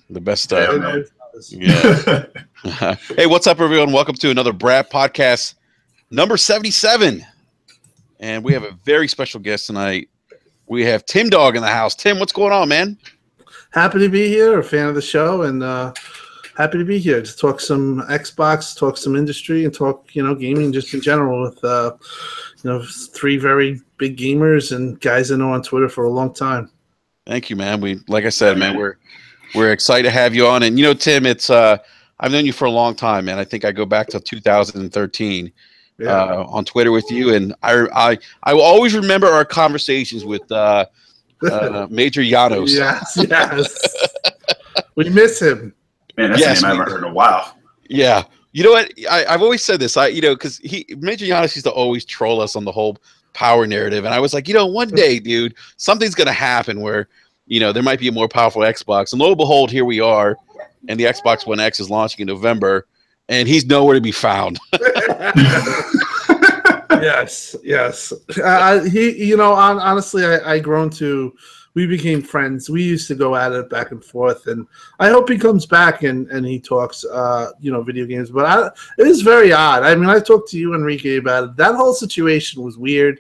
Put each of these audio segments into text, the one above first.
The best Yeah, stuff. man. Yeah. Hey, what's up, everyone? Welcome to another Brad podcast, number 77. And we have a very special guest tonight. We have Tim Dog in the house. Tim, what's going on, man? Happy to be here, a fan of the show, and happy to be here to talk some Xbox, talk some industry, and talk, gaming just in general with, three very big gamers and guys I know on Twitter for a long time. Thank you, man. Like I said, man, we're excited to have you on. And Tim, it's I've known you for a long time, man. I think I go back to 2013 on Twitter with you, and I will always remember our conversations with Major Llanos. Yes. We miss him. Man, that's a name I haven't heard in a while. Yeah. You know what? I've always said this. Because Major Llanos used to always troll us on the whole power narrative, and I was like, one day, dude, something's gonna happen where there might be a more powerful Xbox, and lo and behold, here we are, and the Xbox One X is launching in November, and he's nowhere to be found. Yes. Honestly, I grown to. We became friends. We used to go at it back and forth, and I hope he comes back and he talks, video games. But it is very odd. I mean, I talked to you, Enrique, about it. That whole situation was weird.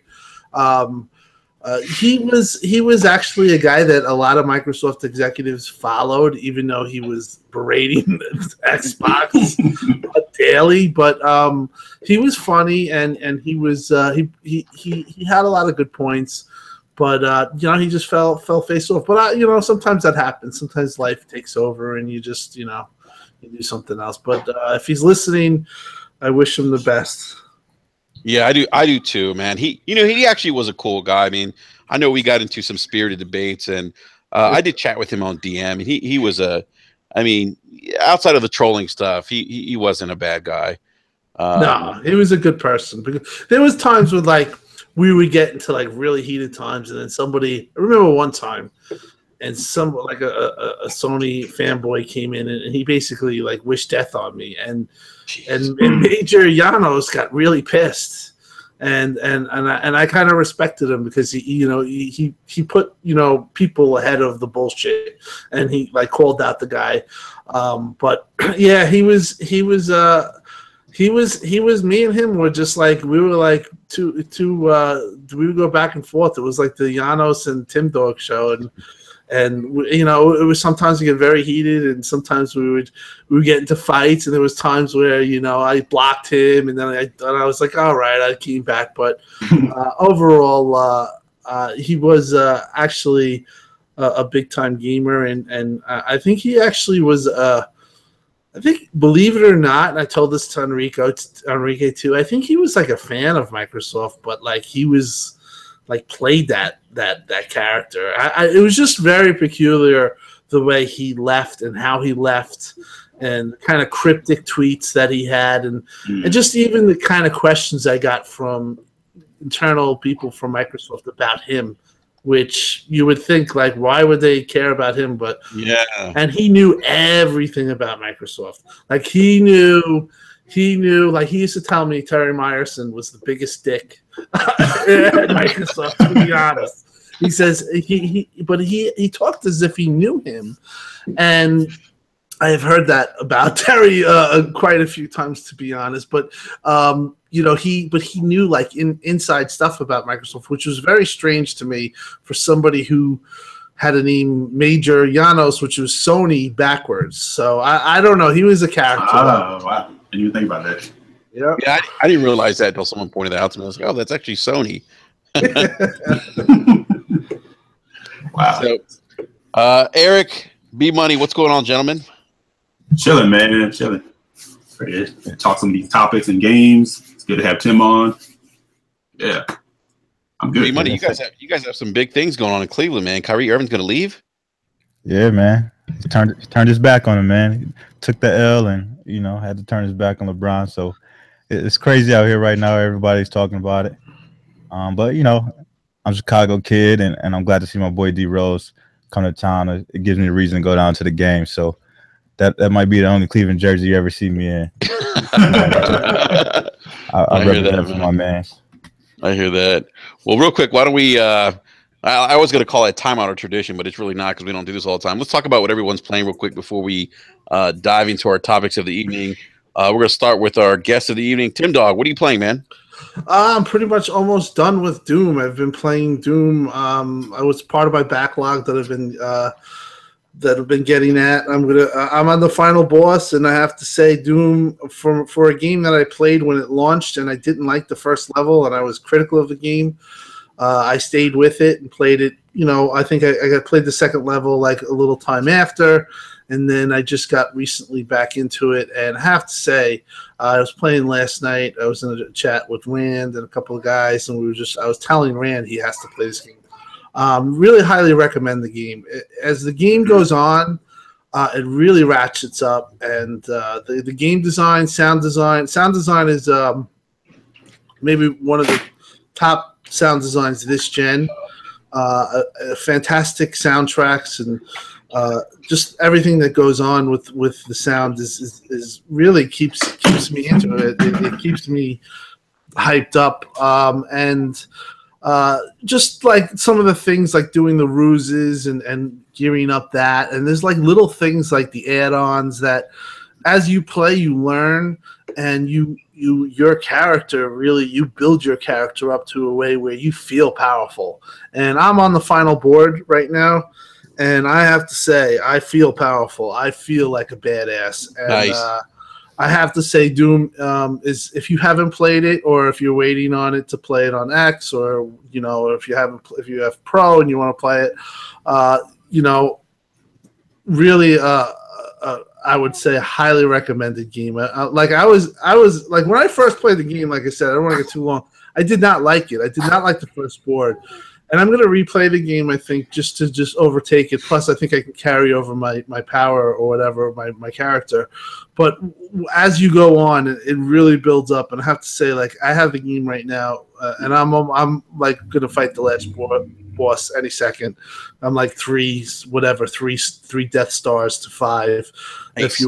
He was actually a guy that a lot of Microsoft executives followed, even though he was berating Xbox daily. But he was funny, and he was he had a lot of good points. But he just fell face off. But sometimes that happens. Sometimes life takes over, and you just you do something else. But if he's listening, I wish him the best. Yeah, I do too, man. He actually was a cool guy. I mean, I know we got into some spirited debates, and I did chat with him on DM. And he was outside of the trolling stuff, he wasn't a bad guy. No, he was a good person. There was times when we would get into really heated times, and then I remember one time, and a Sony fanboy came in, and he basically wished death on me, and Major Llanos got really pissed, and I kind of respected him because he put people ahead of the bullshit, and he called out the guy, but yeah, he was me and him were just we were we would go back and forth. It was like the Llanos and Tim Dog show, and it was sometimes we get very heated, and sometimes we would get into fights, and there was times where I blocked him, and then I was like, all right, I came back. But overall, he was actually a big time gamer, and I think he actually was. I think, believe it or not, and I told this to Enrique too. I think he was a fan of Microsoft, but he was played that character. It was just very peculiar the way he left and how he left, and kind of cryptic tweets that he had, and just even the kind of questions I got from internal people from Microsoft about him, which you would think why would they care about him? But yeah, and he knew everything about Microsoft. He knew. He used to tell me Terry Myerson was the biggest dick at Microsoft. To be honest, he says he talked as if he knew him, and I have heard that about Terry quite a few times, to be honest. But he knew inside stuff about Microsoft, which was very strange to me for somebody who had a name Major Llanos, which was Sony backwards. So I don't know. He was a character. Oh, wow. I didn't even think about that. Yeah, I didn't realize that until someone pointed that out to me. I was like, oh, that's actually Sony. Wow. So, Eric, B-Money, what's going on, gentlemen? Chilling, man. Chilling. Ready to talk some of these topics and games. It's good to have Tim on. Yeah. I'm good. B-Money, you guys have some big things going on in Cleveland, man. Kyrie Irving's going to leave? Yeah, man. He turned his back on him, man. He took the L and, had to turn his back on LeBron. So it's crazy out here right now. Everybody's talking about it. But, I'm a Chicago kid, and I'm glad to see my boy D Rose come to town. It gives me a reason to go down to the game. So that might be the only Cleveland jersey you ever see me in. I represent for my man. I hear that. Well, real quick, why don't we I was going to call it timeout or tradition, but it's really not because we don't do this all the time. Let's talk about what everyone's playing real quick before we dive into our topics of the evening. We're going to start with our guest of the evening, Tim Dog. What are you playing, man? I'm pretty much almost done with Doom. I've been playing Doom. I was part of my backlog that I've been getting at. I'm on the final boss, and I have to say, Doom for a game that I played when it launched, and I didn't like the first level, and I was critical of the game. I stayed with it and played it. I think I played the second level like a little time after, and then I just got recently back into it. And I have to say, I was playing last night. I was in a chat with Rand and a couple of guys, and I was telling Rand he has to play this game. Really highly recommend the game. As the game goes on, it really ratchets up, and the game design, sound design is maybe one of the top sound designs this gen. Fantastic soundtracks and just everything that goes on with the sound is really keeps me into it. It keeps me hyped up, and just like some of the things like doing the ruses and gearing up that, and there's like little things like the add-ons that as you play you learn, and your character really, you build your character up to a way where you feel powerful. And I'm on the final board right now, and I have to say I feel powerful. I feel like a badass. And, nice. I have to say Doom is, if you haven't played it, or if you're waiting on it to play it on X, or if you have Pro and you want to play it, really I would say a highly recommended game. I was like, when I first played the game, like I said, I don't want to get too long. I did not like it. I did not like the first board. And I'm going to replay the game, I think, just to overtake it. Plus, I think I can carry over my power or whatever, my character. But as you go on, it really builds up. And I have to say, like, I have the game right now, and I'm like going to fight the last boss any second. I'm like three Death Stars to 5. Nice. If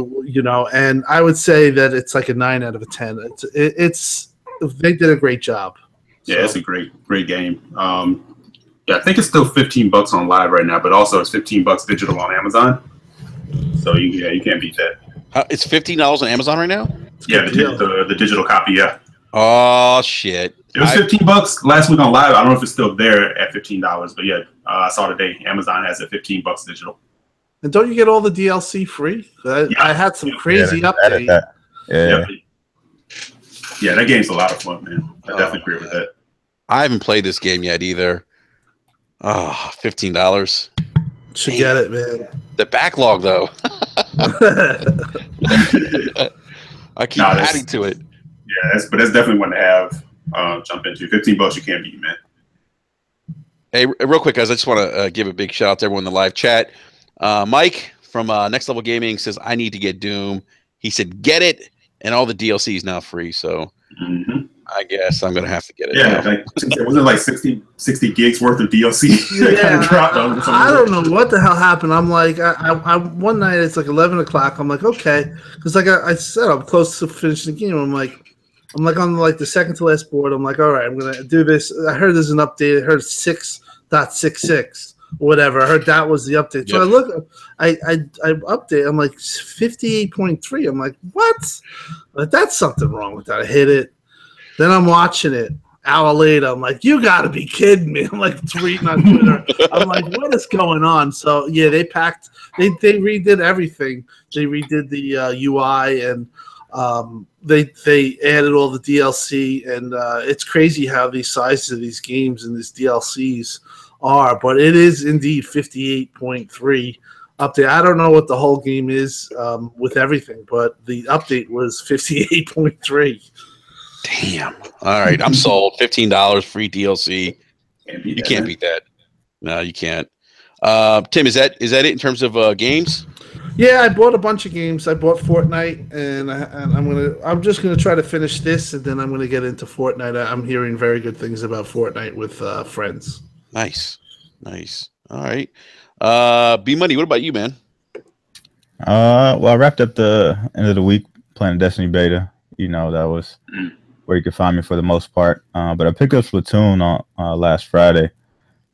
and I would say that it's like a 9 out of a 10. It's they did a great job. Yeah, it's a great game. Yeah, I think it's still $15 on live right now, but also it's $15 digital on Amazon. So you can't beat that. It's $15 on Amazon right now? Yeah, the digital copy. Yeah. Oh shit! It was $15 last week on live. I don't know if it's still there at $15, but yeah, I saw today Amazon has it $15 digital. And don't you get all the DLC free? I had some crazy update. Yeah, that game's a lot of fun, man. I definitely agree with that. I haven't played this game yet either. Oh, $15. Should get it, man. The backlog, though. I keep adding to it. Yeah, that's definitely one to have. Jump into $15. You can't beat, man. Hey, real quick, guys, I just want to give a big shout out to everyone in the live chat. Mike from Next Level Gaming says, I need to get Doom. He said, get it, and all the DLC is now free. So I guess I'm going to have to get it. Yeah, wasn't it like 60 gigs worth of DLC? Yeah, I don't know what the hell happened. I'm like, I one night it's like 11 o'clock. I'm like, okay, because like I said, I'm close to finishing the game. I'm like on like the second to last board. I'm like, all right, I'm gonna do this. I heard there's an update. I heard 6.66 or whatever. I heard that was the update. So I look, I update. I'm like 58.3. I'm like, what? Like, that's something wrong with that. I hit it. Then I'm watching it. Hour later, I'm like, you got to be kidding me. I'm like tweeting on Twitter. I'm like, what is going on? So, yeah, they redid everything. They redid the UI, and they added all the DLC. And it's crazy how these sizes of these games and these DLCs are. But it is indeed 58.3 update. I don't know what the whole game is with everything, but the update was 58.3. Damn. All right, I'm sold. $15 free DLC. You can't beat that. No, you can't. Tim, is that it in terms of games? Yeah, I bought a bunch of games. I bought Fortnite, and I'm just gonna try to finish this, and then I'm gonna get into Fortnite. I'm hearing very good things about Fortnite with friends. Nice. All right. B Money, what about you, man? Well, I wrapped up the end of the week playing Destiny beta. That was where you could find me for the most part. But I picked up Splatoon on last Friday,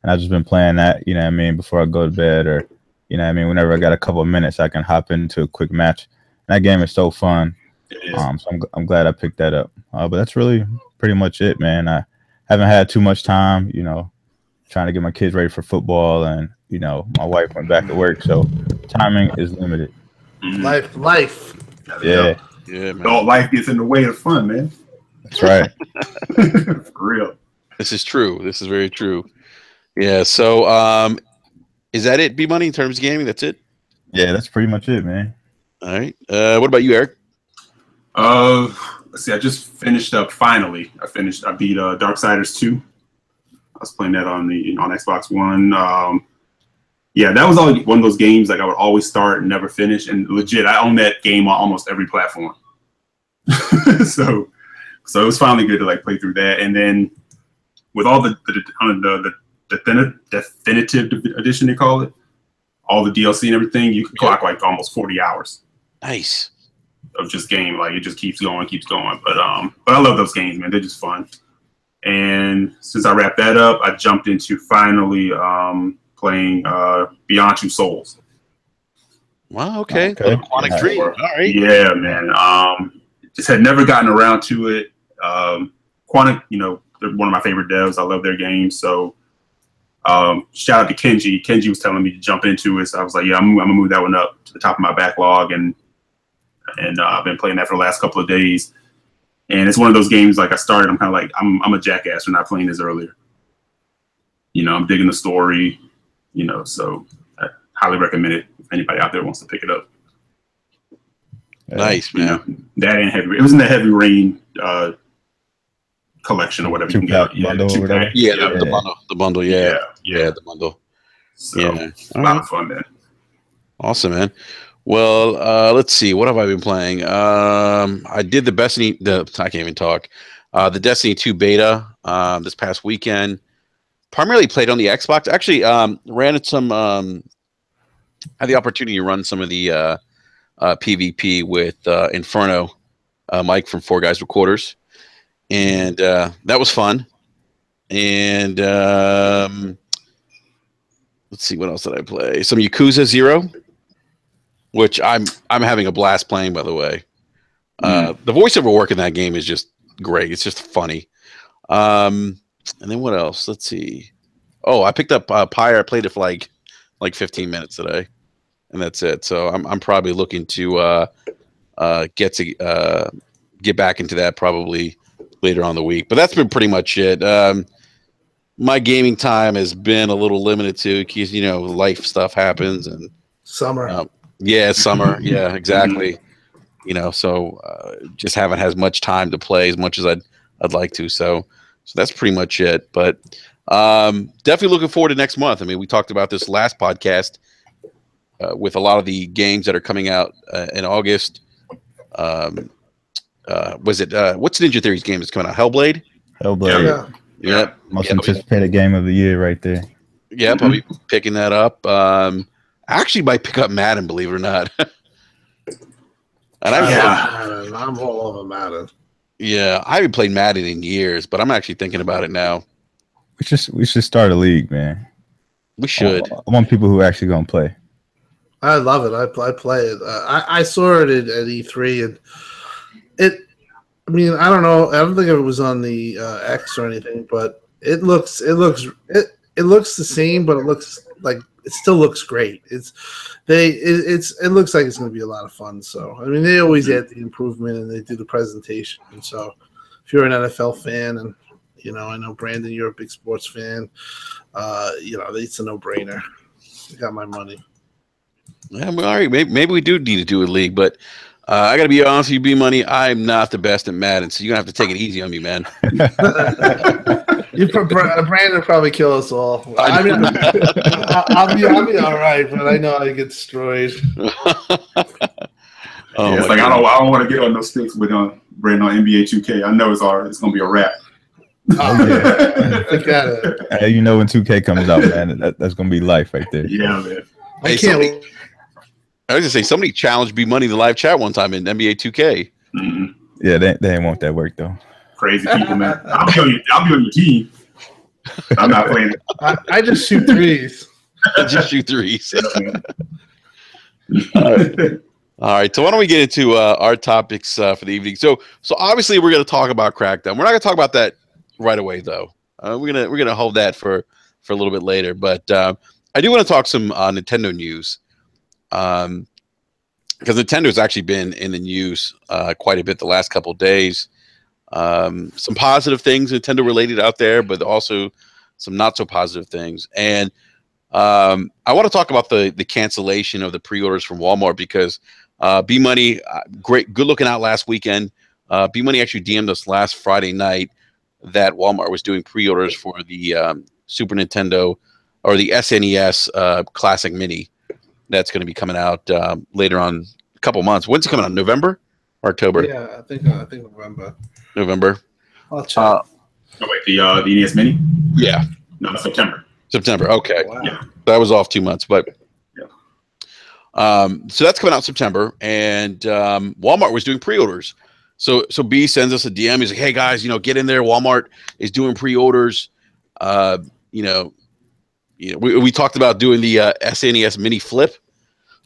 and I've just been playing that. You know what I mean, before I go to bed, or you know what I mean, whenever I got a couple of minutes, I can hop into a quick match. And that game is so fun. So I'm glad I picked that up. But that's really pretty much it, man. I haven't had too much time, you know, trying to get my kids ready for football, and you know, my wife went back to work, so timing is limited. Life. Yeah, man. All life gets in the way of fun, man. That's right. For real. This is true. This is very true. Yeah. So, is that it, B-Money, in terms of gaming? That's it? Yeah, that's pretty much it, man. All right. What about you, Eric? Let's see. I just finished up. Finally, I beat Darksiders 2. I was playing that on Xbox One. Yeah, that was one of those games like I would always start and never finish. And legit, I own that game on almost every platform. so it was finally good to like play through that. And then with all the definitive edition, they call it, all the DLC and everything, you can clock like almost 40 hours. Nice. Of just game, like it just keeps going. But I love those games, man. They're just fun. And since I wrapped that up, I jumped into finally playing Beyond Two Souls. Wow. Okay. Quantic Dream. All right. Yeah, man. Just had never gotten around to it. Quantic, you know, they're one of my favorite devs. I love their games. So shout out to Kenji. Kenji was telling me to jump into it. So I was like, yeah, I'm gonna move that one up to the top of my backlog, and I've been playing that for the last couple of days. And it's one of those games, like I started, I'm kind of like, I'm a jackass for not playing this earlier. You know, I'm digging the story, you know, so I highly recommend it if anybody out there wants to pick it up. Nice, man. You know, that ain't heavy. It was in the Heavy Rain collection or whatever you can get. Yeah, the bundle. Yeah, the bundle. So, a lot of fun, man. Awesome, man. Well, let's see. What have I been playing? I did the Destiny. I can't even talk. The Destiny 2 beta this past weekend. Primarily played on the Xbox. Actually, ran some. Had the opportunity to run some of the PvP with Inferno, Mike from Four Guys Recorders, and that was fun. And let's see, what else did I play? Some Yakuza 0. Which I'm having a blast playing, by the way. The voiceover work in that game is just great. It's just funny. And then what else? Let's see. Oh, I picked up Pyre. I played it for like 15 minutes today, and that's it. So I'm probably looking to get back into that probably later on the week. But that's been pretty much it. My gaming time has been a little limited too, because you know life stuff happens and summer. Yeah, summer. Yeah, exactly. You know, so just haven't had as much time to play as much as I'd like to. So that's pretty much it. But definitely looking forward to next month. I mean, we talked about this last podcast with a lot of the games that are coming out in August. Was it what's Ninja Theory's game that's coming out? Hellblade. Yeah. Yep. Most anticipated game of the year, right there. Yeah, probably picking that up. I actually might pick up Madden, believe it or not. And I'm all over Madden. Yeah, I haven't played Madden in years, but I'm actually thinking about it now. We should start a league, man. We should. I want people who are actually gonna play. I love it. I play it. I saw it at E3, and it. I mean, I don't know. I don't think it was on the X or anything, but it looks the same, but it looks like. It still looks great. It looks like it's going to be a lot of fun. So I mean, they always add the improvement and they do the presentation. And so, if you're an NFL fan, and you know, I know Brandon, you're a big sports fan. You know, it's a no-brainer. You got my money. Yeah, well, all right. Maybe we do need to do a league, but I got to be honest with you, B-Money. I'm not the best at Madden, so you're gonna have to take it easy on me, man. Brandon probably kill us all. I mean, I'll be all right, but I know I get destroyed. It's like I don't want to get on those sticks with Brandon on NBA 2K. I know it's gonna be a wrap. Oh yeah, forget it. Hey, you know when 2K comes out, man, that's gonna be life right there. Yeah, man. I can't. I was gonna say somebody challenged B-Money to live chat one time in NBA 2K. Mm-hmm. Yeah, they ain't want that work though. Crazy people, man. I'll be on your team. I'm not playing it. I just shoot threes. Just shoot threes. All right. So why don't we get into our topics for the evening? So obviously we're going to talk about Crackdown. We're not going to talk about that right away, though. We're gonna hold that for a little bit later. But I do want to talk some Nintendo news, because Nintendo's actually been in the news quite a bit the last couple of days. Some positive things Nintendo related out there, but also some not so positive things. And I want to talk about the cancellation of the pre-orders from Walmart, because B Money, good looking out last weekend. B Money actually DM'd us last Friday night that Walmart was doing pre-orders for the Super Nintendo, or the SNES Classic Mini, that's going to be coming out later on, a couple months. When's it coming out? November or October? Yeah, I think November. November. I'll check. Oh wait, the NES Mini? Yeah. No, September. September. Okay. Wow. Yeah. That was off 2 months, but Yeah. so that's coming out September, and Walmart was doing pre-orders. So B sends us a DM. He's like, "Hey guys, get in there. Walmart is doing pre-orders. We talked about doing the SNES Mini Flip.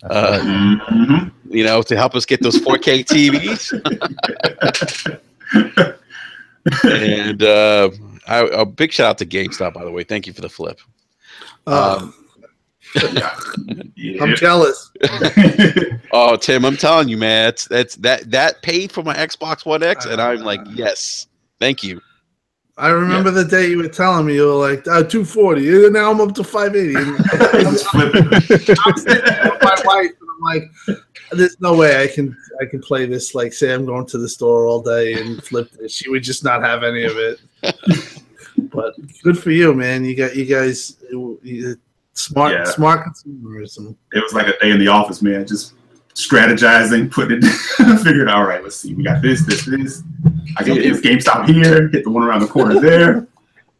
To help us get those 4K TVs." And a big shout out to GameStop, by the way. Thank you for the flip. I'm jealous. Oh, Tim, I'm telling you, man, that paid for my Xbox One X, and I'm like, yes, thank you. I remember the day you were telling me you were like 240, and now I'm up to 580. I'm sitting there with my wife, and I'm like, "There's no way I can play this. Like, say I'm going to the store all day and flip this. She would just not have any of it." But good for you, man. You guys smart consumerism. It was like a day in the office, man. Just strategizing, putting it, figuring, all right, let's see. We got this. I can hit GameStop here, hit the one around the corner there.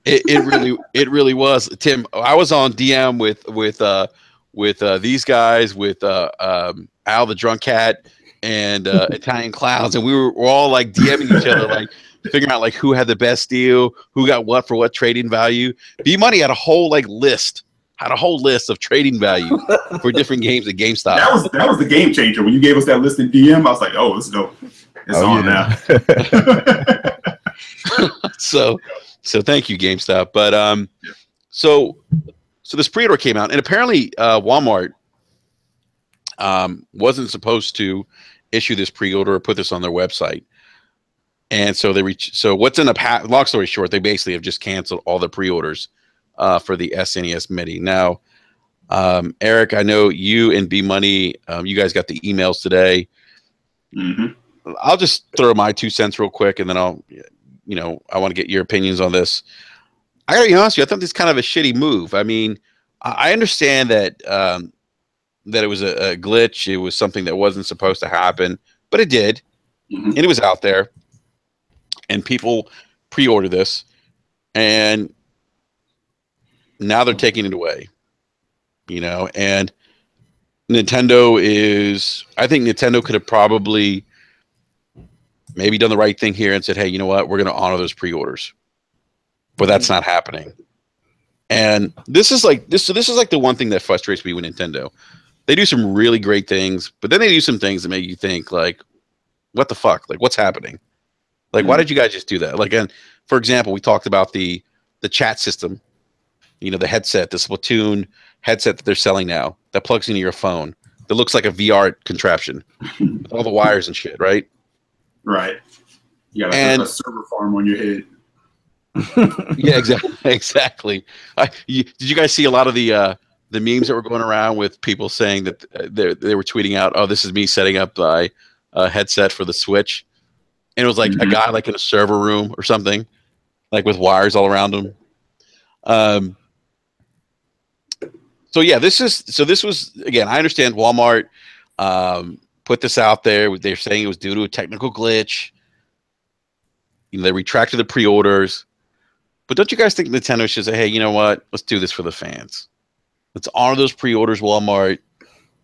It really was, Tim. I was on DM with these guys, with Al the Drunk Cat and Italian Clowns, and we're all like DMing each other, like figuring out like who had the best deal, who got what for what trading value. B Money had a whole list of trading value for different games at GameStop. That was the game changer. When you gave us that list in DM, I was like, oh, let's go. It's on now. So thank you, GameStop. But so this pre-order came out, and apparently Walmart wasn't supposed to issue this pre-order or put this on their website. And so what's in the long story short, they basically have just canceled all the pre-orders for the SNES Mini. Now, Eric, I know you and B Money, you guys got the emails today. Mm-hmm. I'll just throw my 2 cents real quick, and then I want to get your opinions on this. I gotta be honest with you, I thought this is kind of a shitty move. I mean, I understand that that it was a glitch. It was something that wasn't supposed to happen, but it did, and it was out there, and people pre-ordered this, and now they're taking it away, and I think Nintendo could have probably maybe done the right thing here and said, hey, you know what? We're going to honor those pre-orders, but that's not happening. And this is like the one thing that frustrates me with Nintendo. They do some really great things, but then they do some things that make you think like, what the fuck? Like, what's happening? Like, why did you guys just do that? Like, and for example, we talked about the chat system, the headset, the Splatoon headset that they're selling now that plugs into your phone, that looks like a VR contraption with all the wires and shit, right? Right. You got a server farm on your head. Yeah, exactly. Did you guys see a lot of the memes that were going around with people saying that they were tweeting out, "Oh, this is me setting up a headset for the Switch," and it was like a guy like in a server room or something, like with wires all around him. So yeah, this was, again, I understand Walmart put this out there. They're saying it was due to a technical glitch. They retracted the pre-orders. But don't you guys think Nintendo should say, hey, you know what? Let's do this for the fans. Let's honor those pre-orders, Walmart,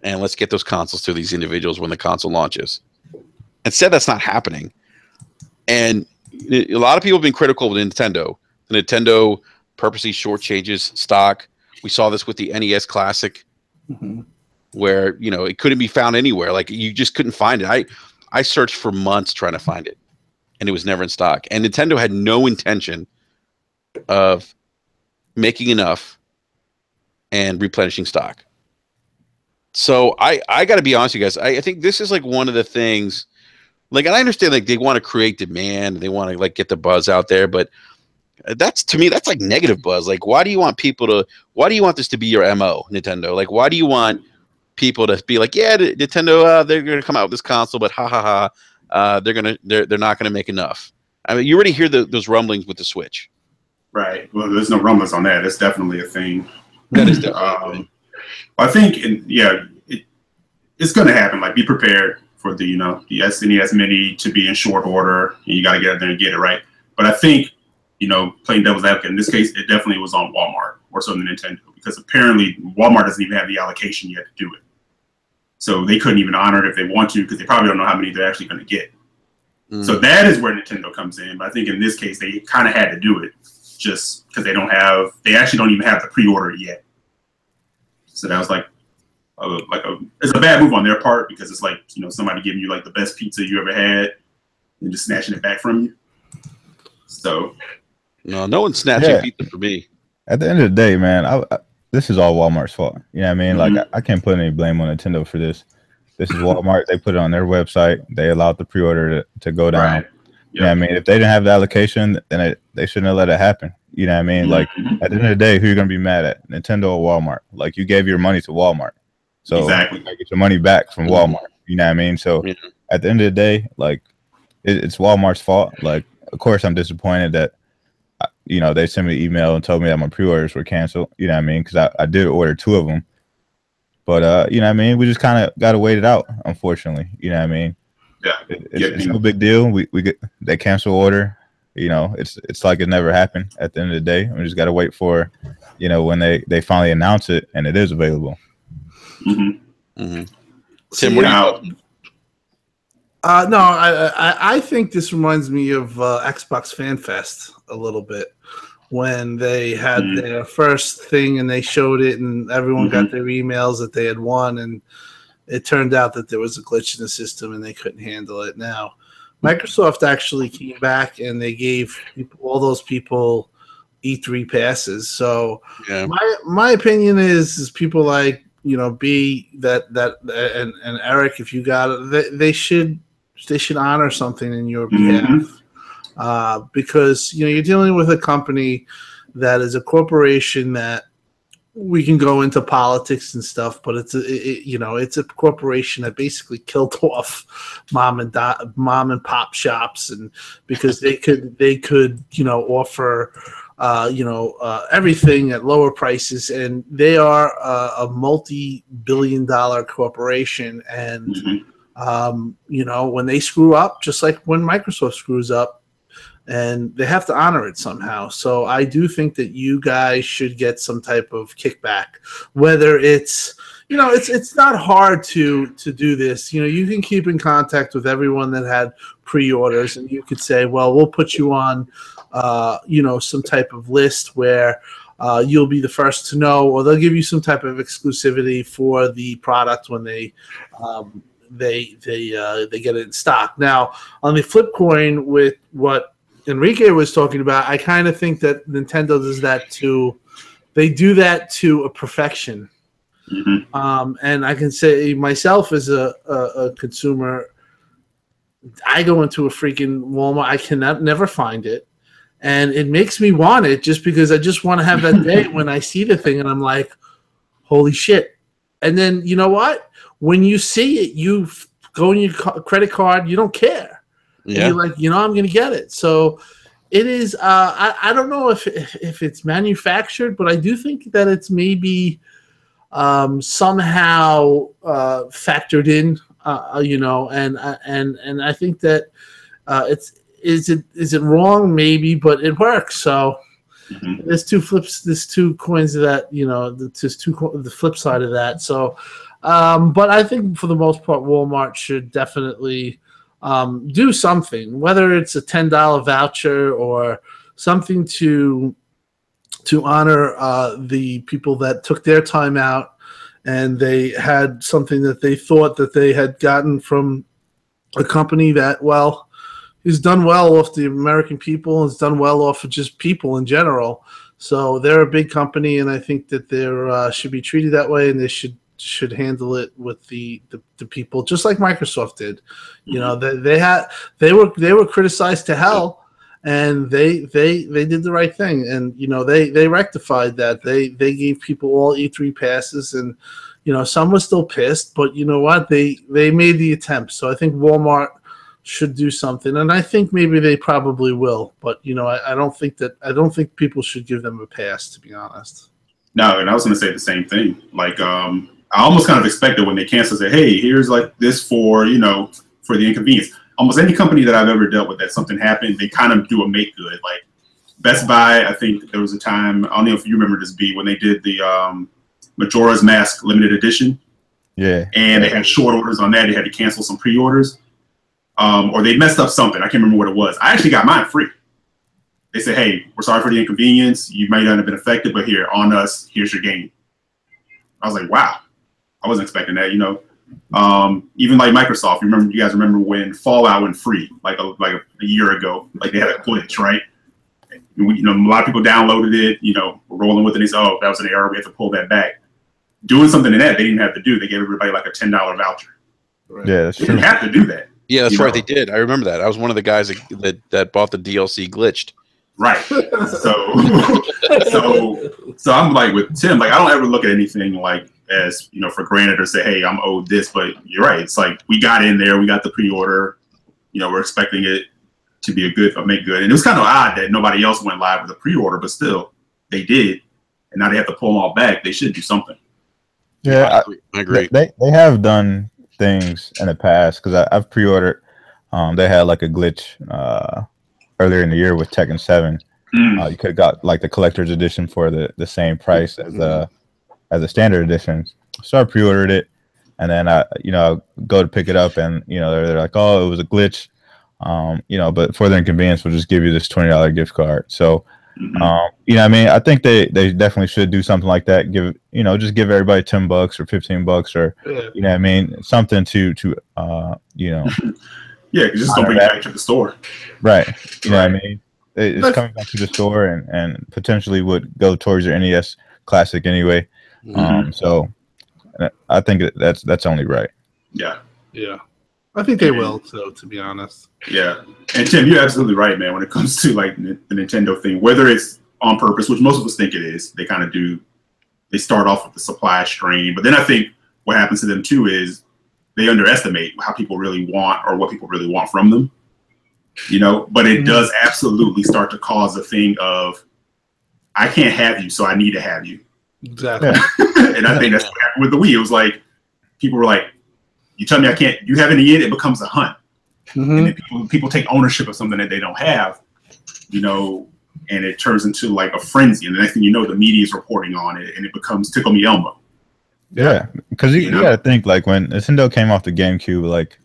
and let's get those consoles to these individuals when the console launches. Instead, that's not happening. And a lot of people have been critical of Nintendo. The Nintendo purposely shortchanges stock. We saw this with the NES Classic, where it couldn't be found anywhere. Like you just couldn't find it. I searched for months trying to find it, and it was never in stock. And Nintendo had no intention of making enough and replenishing stock. So I got to be honest with you guys. I think this is like one of the things. Like, and I understand like they want to create demand, they want to like get the buzz out there, but to me that's like negative buzz. Like, why do you want this to be your MO, Nintendo? Like, why do you want people to be like, yeah, Nintendo, they're gonna come out with this console, but they're not gonna make enough. I mean, you already hear those rumblings with the Switch. Right. Well, there's no rumblings on that. It's definitely a thing. That is definitely. I think, it's going to happen. Like, be prepared for the SNES Mini to be in short order, and you got to get out there and get it right. But I think, playing devil's advocate in this case, it definitely was on Walmart or something Nintendo, because apparently Walmart doesn't even have the allocation yet to do it. So they couldn't even honor it if they want to, because they probably don't know how many they're actually going to get. So that is where Nintendo comes in. But I think in this case, they kind of had to do it just because they actually don't even have the pre-order yet. So that was it's a bad move on their part, because it's like, somebody giving you like the best pizza you ever had and just snatching it back from you. So no one's snatching pizza for me. At the end of the day, man, this is all Walmart's fault. You know what I mean? Like, I can't put any blame on Nintendo for this. This is Walmart. They put it on their website. They allowed the pre-order to go down. Right. You know what I mean? If they didn't have the allocation, then they shouldn't have let it happen. You know what I mean? Like, at the end of the day, who you going to be mad at? Nintendo or Walmart? Like, you gave your money to Walmart. So exactly. You get your money back from Walmart. You know what I mean? So at the end of the day, like, it's Walmart's fault. Like, of course, I'm disappointed that, they sent me an email and told me that my pre-orders were canceled. You know what I mean? Because I did order 2 of them. But, you know what I mean? We just kind of got to wait it out, unfortunately. You know what I mean? Yeah. It's no big deal. They cancel order. It's like it never happened at the end of the day. We just got to wait for, when they finally announce it and it is available. Tim, what do you No, I think this reminds me of Xbox Fan Fest a little bit, when they had their first thing and they showed it and everyone got their emails that they had won, and it turned out that there was a glitch in the system and they couldn't handle it. Now, Microsoft actually came back and they gave all those people E3 passes. So my opinion is people like, B and Eric, if you got it, they should honor something in your behalf. Because you're dealing with a company that is a corporation that we can go into politics and stuff, but it's a corporation that basically killed off mom and pop shops, and because they could offer everything at lower prices, and they are a multi-billion-dollar corporation, and when they screw up, just like when Microsoft screws up, and they have to honor it somehow. So I do think that you guys should get some type of kickback, whether it's, it's not hard to do this. You can keep in contact with everyone that had pre-orders, and you could say, well, we'll put you on, some type of list where you'll be the first to know, or they'll give you some type of exclusivity for the product when they get it in stock. Now, on the flip coin with what Enrique was talking about, I kind of think that Nintendo does that too. They do that to a perfection. And I can say myself as a consumer, I go into a freaking Walmart, I cannot never find it, and it makes me want it just because I just want to have that day when I see the thing and I'm like, holy shit. And then you know what? When you see it, you go in your credit card, you don't care. Yeah. You're like, I'm going to get it. So it is, I don't know if it's manufactured, but I do think that it's maybe somehow factored in, and I think that is it wrong? Maybe, but it works. So there's two coins of that, the flip side of that. So, but I think for the most part, Walmart should definitely do something, whether it's a $10 voucher or something to to honor the people that took their time out and they had something that they thought that they had gotten from a company that, well, is done well off the American people and is done well off of just people in general. So they're a big company, and I think that they should be treated that way, and they should handle it with the people, just like Microsoft did. You know, they were criticized to hell, and they did the right thing, and you know they rectified that. They gave people all E3 passes, and you know some were still pissed, but you know what, they made the attempt. So I think Walmart should do something, and I think maybe they probably will. But you know, I don't think people should give them a pass, to be honest. No, and I was going to say the same thing. Like, I almost kind of expected when they canceled, say, hey, here's like this for, you know, for the inconvenience. Almost any company that I've ever dealt with that something happened, they kind of do a make good. Like Best Buy, I think there was a time, I don't know if you remember this, B, when they did the Majora's Mask limited edition. Yeah. And they had short orders on that. They had to cancel some pre-orders. Or they messed up something. I can't remember what it was. I actually got mine free. They said, hey, we're sorry for the inconvenience. You might not have been affected, but here, on us, here's your game. I was like, wow. I wasn't expecting that, you know. Even like Microsoft, you guys remember when Fallout went free, like a year ago? Like they had a glitch, right? You know, a lot of people downloaded it, you know, were rolling with it. And they said, oh, that was an error. We have to pull that back. Doing something in that, they didn't have to do. They gave everybody like a $10 voucher. Right. Yeah, that's They true. didn't have to do that. Yeah, that's You right. know? They did. I remember that. I was one of the guys that bought the DLC glitched. Right. So I'm like with Tim, like I don't ever look at anything like as, you know, for granted or say, hey, I'm owed this, but you're right. It's like we got in there, we got the pre-order, you know, we're expecting it to be a make good. And it was kind of odd that nobody else went live with a pre-order, but still they did. And now they have to pull them all back. They should do something. Yeah, I agree. They have done things in the past because I've pre-ordered. They had like a glitch earlier in the year with Tekken 7. You could have got like the collector's edition for the same price as the standard edition. So I pre-ordered it, and then I go to pick it up, and you know they're like, oh, it was a glitch, you know, but for their inconvenience, we'll just give you this $20 gift card. So. You know what I mean? I think they definitely should do something like that. Just give everybody $10 or $15 or you know what I mean? Something to you know. Yeah, because just don't bring it back to the store. Right. You know what I mean? It's coming back to the store and potentially would go towards your NES Classic anyway. So I think that's only right. Yeah. Yeah. I think they will, so to be honest. Yeah. And Tim, you're absolutely right, man, when it comes to like the Nintendo thing, whether it's on purpose, which most of us think it is, they kind of do. They start off with the supply strain, but then I think what happens to them too is they underestimate how people really want or what people really want from them, you know, but it does absolutely start to cause a thing of, I can't have you, so I need to have you. Exactly. And I think that's what happened with the Wii. It was like, people were like, you tell me I can't, you have any in it becomes a hunt. And then people take ownership of something that they don't have, you know, and it turns into like a frenzy. And the next thing you know, the media is reporting on it and it becomes Tickle Me Elmo. Yeah, because you gotta think like when Nintendo came off the GameCube, like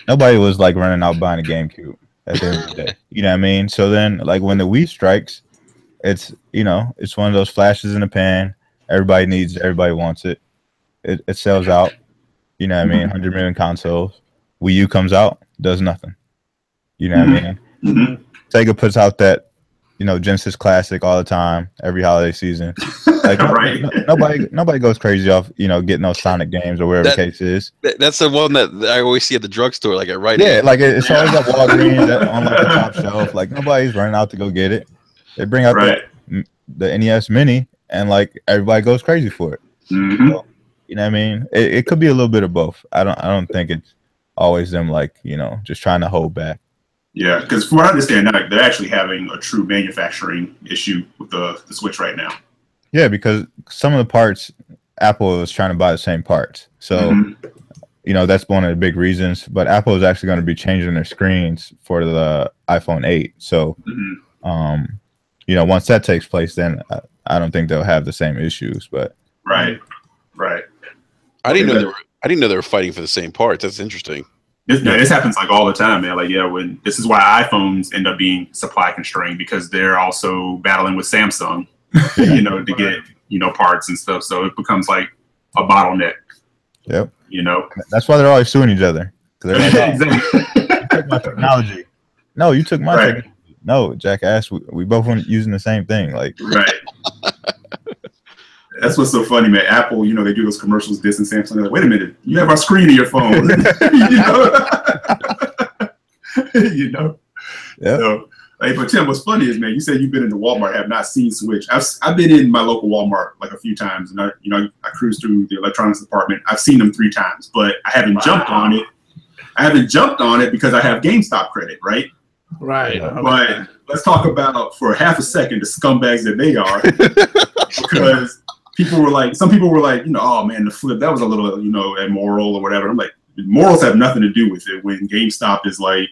nobody was like running out buying a GameCube at the end of the day. You know what I mean? So then like when the Wii strikes, it's, you know, it's one of those flashes in the pan. Everybody needs it, everybody wants it. It sells out. You know what I mean? 100 million consoles. Wii U comes out, does nothing. You know what I mean? Sega puts out that, you know, Genesis Classic all the time, every holiday season. Like Right. nobody goes crazy off, you know, getting those Sonic games or whatever the case is. That's the one that I always see at the druggrstore, like at Rite Yeah, Aid. like it's always at Walgreens on like the top shelf. Like nobody's running out to go get it. They bring out the NES Mini, and like everybody goes crazy for it. So, you know what I mean? It could be a little bit of both. I don't think it's always them like, you know, just trying to hold back. Yeah, because from what I understand, they're actually having a true manufacturing issue with the Switch right now. Yeah, because some of the parts, Apple is trying to buy the same parts. So, you know, that's one of the big reasons. But Apple is actually going to be changing their screens for the iPhone 8. So, you know, once that takes place, then I don't think they'll have the same issues. But Right. I didn't know they were fighting for the same parts. That's interesting. This happens like all the time, man. Like, yeah, when this is why iPhones end up being supply constrained, because they're also battling with Samsung, to get, parts and stuff. So it becomes like a bottleneck. Yep. That's why they're always suing each other. They're like, exactly. You took my technology. No, you took my technology. No, jackass. We both weren't using the same thing. Like, right. That's what's so funny, man. Apple, they do those commercials dissing Samsung. They're like, wait a minute, you have our screen in your phone. Yeah. So, but Tim, what's funny is, man, you said you've been in the Walmart, have not seen Switch. I've been in my local Walmart like a few times, and I cruise through the electronics department. I've seen them 3 times, but I haven't jumped on it. I haven't jumped on it because I have GameStop credit, right? Right. But let's talk about for half a second the scumbags that they are, because some people were like, oh man, the flip, that was a little, immoral or whatever. I'm like, morals have nothing to do with it when GameStop is like,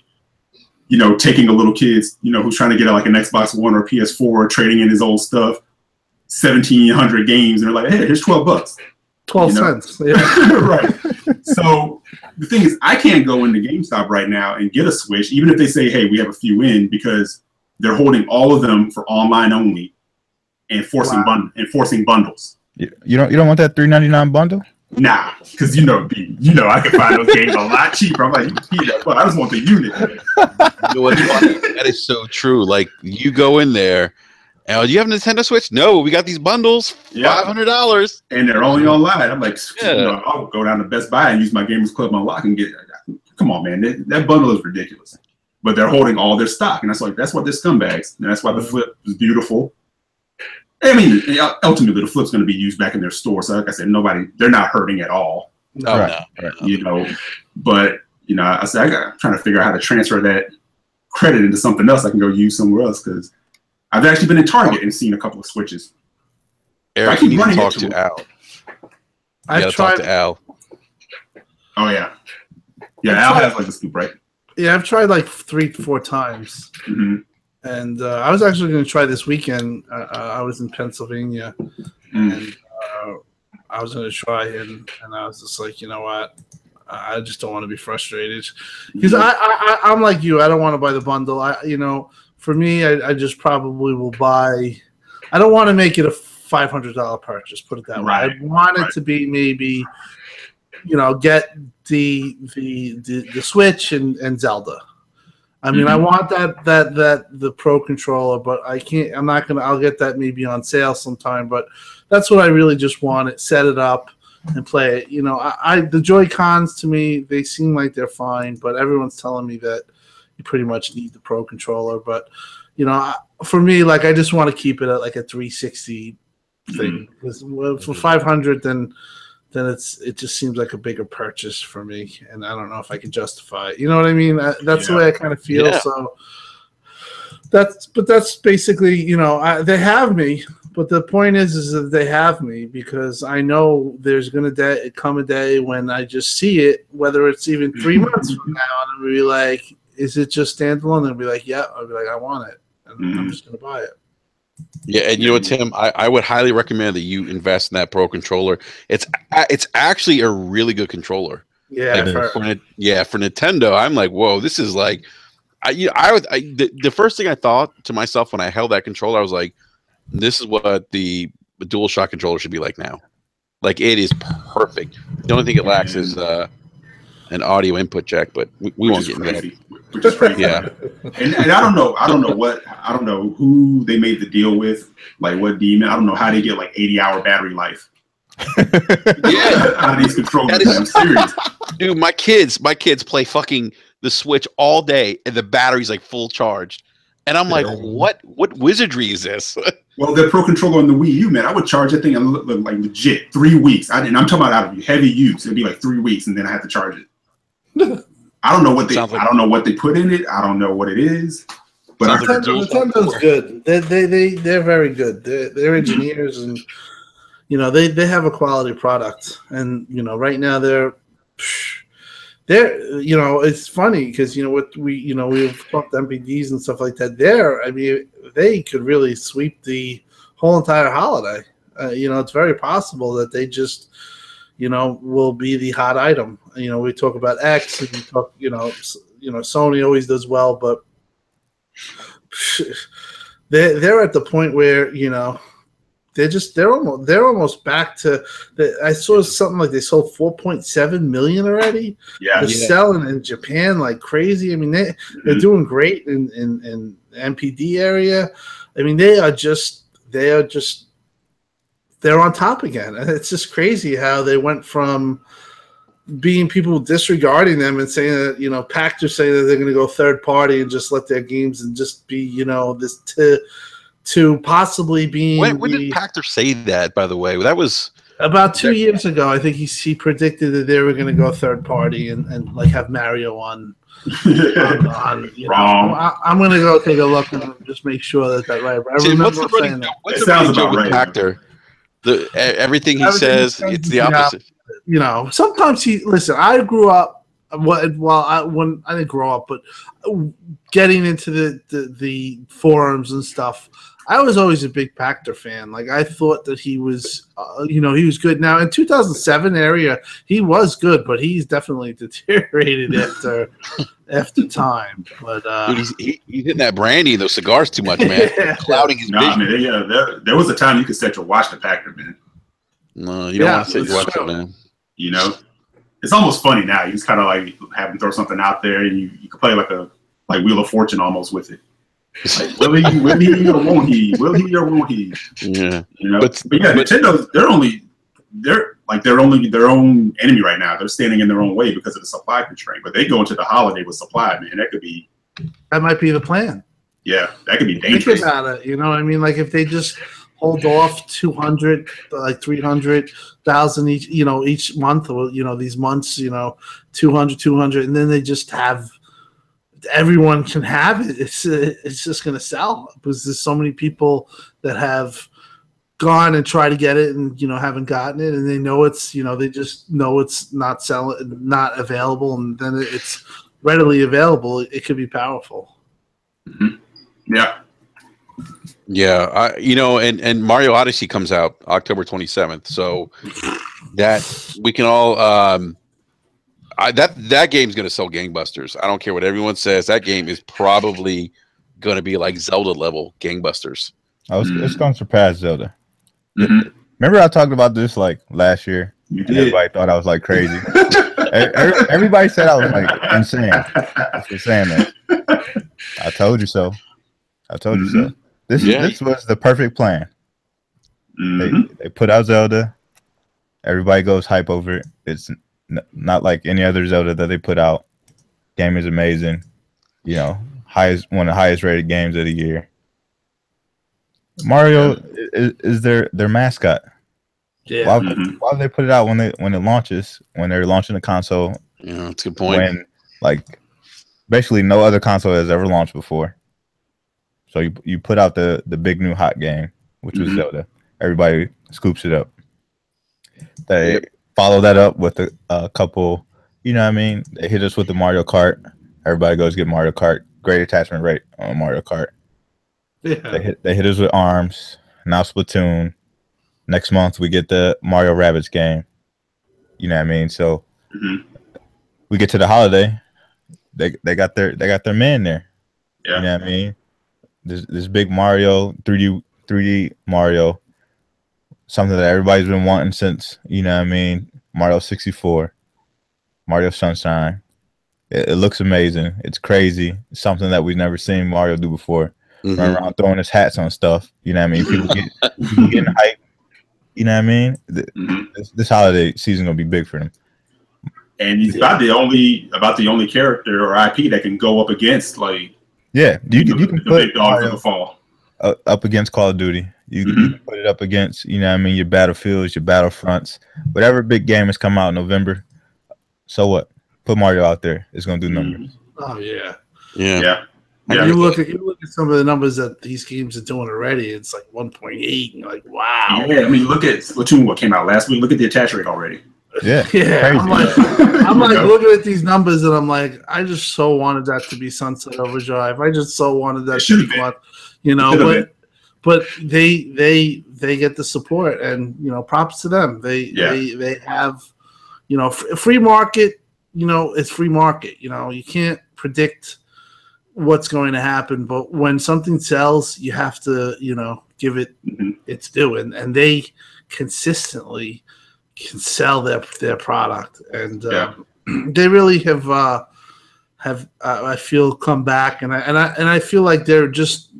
taking a little kid's, who's trying to get like an Xbox One or PS4, trading in his old stuff, 1,700 games, and they're like, hey, here's $12. 12 cents. Yeah. Right. So the thing is, I can't go into GameStop right now and get a Switch, even if they say, hey, we have a few in, because they're holding all of them for online only and forcing bundles. You don't want that $3.99 bundle? Nah, because I can find those games a lot cheaper. I'm like, you can keep that, but I just want the unit. That is so true. Like, you go in there, and do you have a Nintendo Switch? No, we got these bundles, $500, and they're only online. I'm like, I'll go down to Best Buy and use my Gamers Club Unlock and get. Come on, man, that bundle is ridiculous. But they're holding all their stock, and that's why they're scumbags, and that's why the flip is beautiful. I mean, ultimately, the flip's going to be used back in their store. So, like I said, they're not hurting at all. No. But I'm trying to figure out how to transfer that credit into something else I can go use somewhere else, because I've actually been in Target and seen a couple of Switches. Eric, you need to talk to Al. I've tried to Al. Oh yeah, Al has like a scoop, right? Yeah, I've tried like 3-4 times. Mm-hmm. And I was actually going to try this weekend. I was in Pennsylvania, and I was going to try it, and I was just like, you know what? I just don't want to be frustrated, because I'm like you. I don't want to buy the bundle. For me, I just probably will buy. I don't want to make it a $500 purchase. Put it that way. I want it to be maybe, get the Switch and Zelda. I mean, I want the Pro controller, but I can't. I'm not gonna. I'll get that maybe on sale sometime. But that's what I really just want. It, set it up, and play it. The Joy-Cons, to me, they seem like they're fine, but everyone's telling me that you pretty much need the Pro controller. But for me, like, I just want to keep it at like a 360 thing. Because for 500, then it just seems like a bigger purchase for me, and I don't know if I can justify it. You know what I mean? That's the way I kind of feel. Yeah. So that's basically, they have me. But the point is that they have me because I know there's gonna come a day when I just see it, whether it's even 3 months from now, and I'll be like, "Is it just standalone?" And I'll be like, "Yeah." I'll be like, "I want it," and I'm just gonna buy it. Yeah, and you know what, Tim? I would highly recommend that you invest in that Pro controller. It's actually a really good controller. Yeah, for Nintendo, I'm like, whoa, this is like, the first thing I thought to myself when I held that controller, I was like, this is what the DualShock controller should be like now. Like, it is perfect. The only thing it lacks is an audio input jack, but we won't get into that. Which is crazy. Yeah. And I don't know who they made the deal with, like what demon. I don't know how they get like 80-hour battery life. Out of these controllers. I'm serious. Dude, my kids play fucking the Switch all day and the battery's like full charged. And I'm like, what wizardry is this? Well, the Pro controller on the Wii U, man, I would charge that thing like legit 3 weeks. And I'm talking about out of heavy use. It'd be like 3 weeks, and then I have to charge it. I don't know what they put in it. I don't know what it is. But Nintendo's good. They're very good. They're engineers, and they have a quality product. And right now they're it's funny because we've talked MPDs and stuff like that. They could really sweep the whole entire holiday. It's very possible that they just will be the hot item. We talk about X, and we talk, Sony always does well, but they're at the point where they're almost back to. I saw something like they sold 4.7 million already. Yeah, they're selling in Japan like crazy. I mean, they're doing great in MPD area. I mean, they're on top again. And it's just crazy how they went from being people disregarding them and saying that, Pact saying that they're going to go third party and just let their games and just be, this to possibly being. When did Pactor say that, by the way? That was about 2 years ago. I think he predicted that they were going to go third party and like have Mario on. Wrong. I'm going to go take a look and just make sure that's right. I remember saying that. What's the running joke with Pactor? Everything he says, it's the opposite. Sometimes I grew up. When I didn't grow up, but getting into the forums and stuff, I was always a big Pactor fan. Like, I thought that he was, he was good. Now in 2007 area, he was good, but he's definitely deteriorated after time. But dude, he's hitting that brandy and those cigars too much, man. Clouding his vision. Man, there was a time you could set your watch to Pactor, man. No, you don't want to set your watch, man. It's almost funny now. You just kind of like have him throw something out there, and you can play like Wheel of Fortune almost with it. Like, will he or won't he? Will he or won't he? Yeah. But Nintendo, they're only their own enemy right now. They're standing in their own way because of the supply constraint. But they go into the holiday with supply, man. That might be the plan. Yeah, that could be dangerous. Think about it. I mean, like if they just hold off 200, like 300,000 each month, or these months, 200, and then they just have. Everyone can have it. It's just going to sell because there's so many people that have gone and tried to get it and haven't gotten it, and they know it's they just know it's not available, and then it's readily available. It could be powerful. Mm-hmm. Yeah, and Mario Odyssey comes out October 27th, so that we can all. That game's going to sell gangbusters. I don't care what everyone says. That game is probably going to be like Zelda level gangbusters. It's going to surpass Zelda. Mm-hmm. Remember I talked about this like last year? You did. Everybody thought I was like crazy. Everybody said I was like insane. That's what saying, man. I told you so. You so. This was the perfect plan. Mm-hmm. They put out Zelda. Everybody goes hype over it. It's not like any other Zelda that they put out. Game is amazing. One of the highest rated games of the year. Mario is their mascot. Yeah. Why would they put it out when it launches? When they're launching the console? Yeah, that's a good point. When basically no other console has ever launched before. So you put out the big new hot game, which was Zelda. Everybody scoops it up. They follow that up with a couple, They hit us with the Mario Kart. Everybody goes get Mario Kart. Great attachment rate on Mario Kart. Yeah. They hit us with ARMS. Now Splatoon. Next month we get the Mario Rabbids game. So we get to the holiday. They got their man there. Yeah. You know what I mean? This big Mario 3D Mario. Something that everybody's been wanting since, Mario 64, Mario Sunshine. It looks amazing. It's crazy. It's something that we've never seen Mario do before. Mm-hmm. Run around throwing his hats on stuff. People getting hype. This holiday season gonna be big for them. And he's about the only character or IP that can go up against you can put big dogs in the fall. Up against Call of Duty. You can put it up against, your Battlefields, your Battlefronts, whatever big game has come out in November. So what? Put Mario out there. It's gonna do numbers. Oh yeah. Yeah. You look at some of the numbers that these games are doing already. It's like 1.8, and you're like, wow. Yeah, I mean, look at Splatoon. What came out last week? Look at the attach rate already. Yeah. Crazy. I'm like looking at these numbers, and I'm like, I just so wanted that to be Sunset Overdrive. I just so wanted that to be fun, but they get the support, and props to them. They have free market. It's free market. You can't predict what's going to happen, but when something sells, you have to give it its due, and they consistently can sell their product, and they really have I feel come back, and I feel like they're just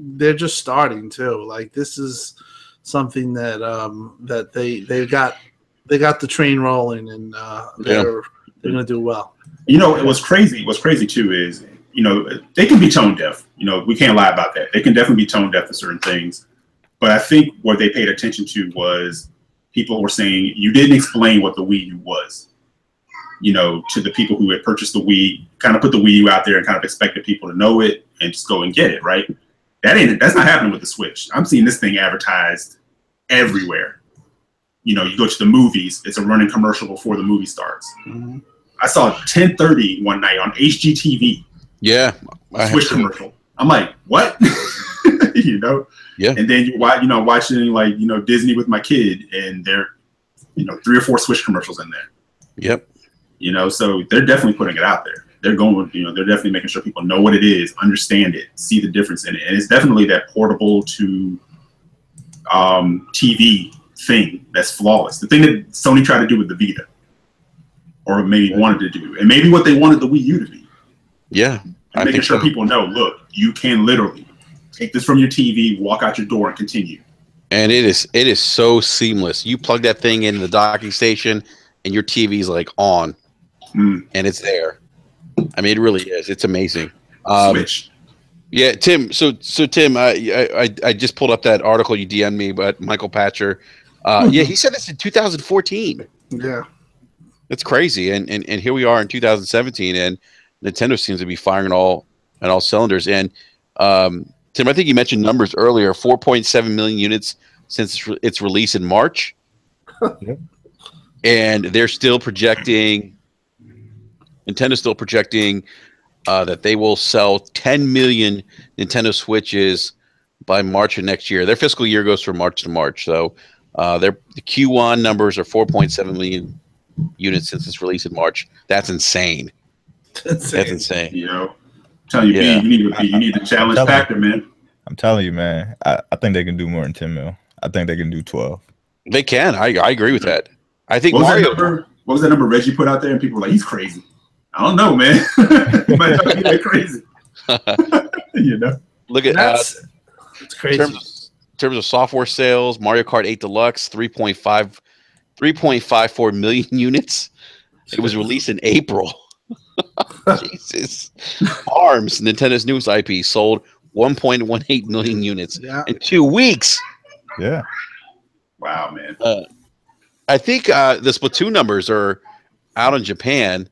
starting too. Like, this is something that that they got the train rolling, and they're going to do well. What's crazy too is they can be tone deaf. We can't lie about that. They can definitely be tone deaf to certain things, but I think what they paid attention to was people were saying you didn't explain what the Wii U was. To the people who had purchased the Wii, kind of put the Wii U out there and kind of expected people to know it and just go and get it, right? That's not happening with the Switch. I'm seeing this thing advertised everywhere. You go to the movies, it's a running commercial before the movie starts. Mm-hmm. I saw 10:30 one night on HGTV. Yeah. Switch commercial. I'm like, what? Yeah. And then watching like, Disney with my kid, and there, 3 or 4 Switch commercials in there. Yep. So they're definitely putting it out there. They're going, they're definitely making sure people know what it is, understand it, see the difference in it. And it's definitely that portable to TV thing that's flawless. The thing that Sony tried to do with the Vita, or maybe wanted to do, and maybe what they wanted the Wii U to be. Yeah. Making sure people know, look, you can literally take this from your TV, walk out your door, and continue. And it is so seamless. You plug that thing in the docking station, and your TV's like on. And it's there. I mean, it really is. It's amazing. Switch. Yeah, Tim. So Tim, I just pulled up that article you DM'd me, but Michael Patcher. Yeah, he said this in 2014. Yeah, that's crazy. And here we are in 2017, and Nintendo seems to be firing on all cylinders. And Tim, I think you mentioned numbers earlier: 4.7 million units since its release in March. Yep. And they're still projecting. Nintendo's still projecting that they will sell 10 million Nintendo Switches by March of next year. Their fiscal year goes from March to March. So the Q1 numbers are 4.7 million units since its release in March. That's insane. That's insane. Tell you, yeah. you need the challenge factor, man. I'm telling you, man. I think they can do more than 10 mil. I think they can do 12. They can. I agree with that. I think what Mario. Was that number Reggie put out there? And people were like, he's crazy. I don't know, man. He might not be that crazy. Look at it's crazy. In terms of software sales, Mario Kart 8 Deluxe, 3.54 million units. It was released in April. Jesus. ARMS, Nintendo's newest IP, sold 1.18 million units in 2 weeks. Yeah. Wow, man. I think the Splatoon numbers are out in Japan.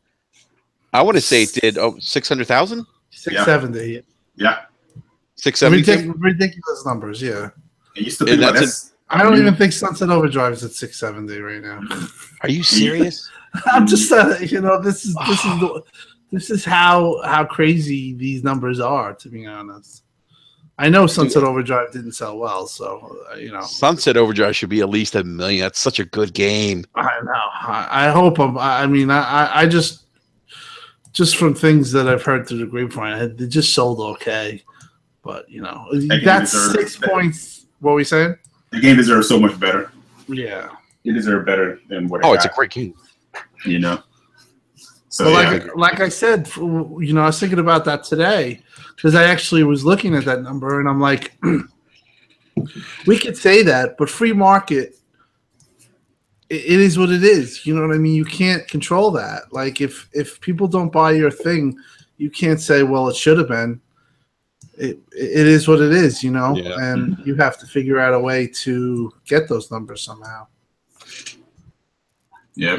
I want to say it did 600,000? 670. Yeah. 670? Ridiculous numbers, yeah. You still think about I don't even think Sunset Overdrive is at 670 right now. Are you serious? I'm just this is how crazy these numbers are, to be honest. I know Sunset Overdrive didn't sell well, so Sunset Overdrive should be at least 1 million. That's such a good game. I know. I hope I just from things that I've heard through the grapevine, they just sold okay. But that's 6 points. What were we saying? The game deserves so much better. Yeah, it deserves better than what. It's a great game. So like I said, I was thinking about that today because I actually was looking at that number and I'm like, we could say that, but free market, it is what it is. You know what I mean? You can't control that. Like if people don't buy your thing, you can't say, well, it should have been. It is what it is, and you have to figure out a way to get those numbers somehow. Yeah.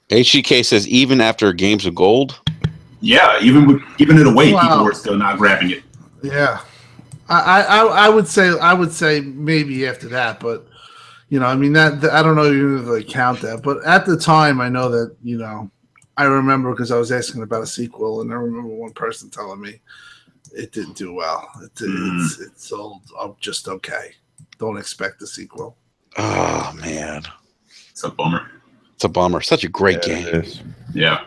HGK says even after games of gold. Yeah, even with giving it away, people were still not grabbing it. Yeah, I would say maybe after that, but that I don't know if they count that, but at the time I know that I remember because I was asking about a sequel, and I remember one person telling me it didn't do well. It sold just okay. don't expect a sequel. Oh man, It's a bummer. it's a bummer. Such a great game. Yeah.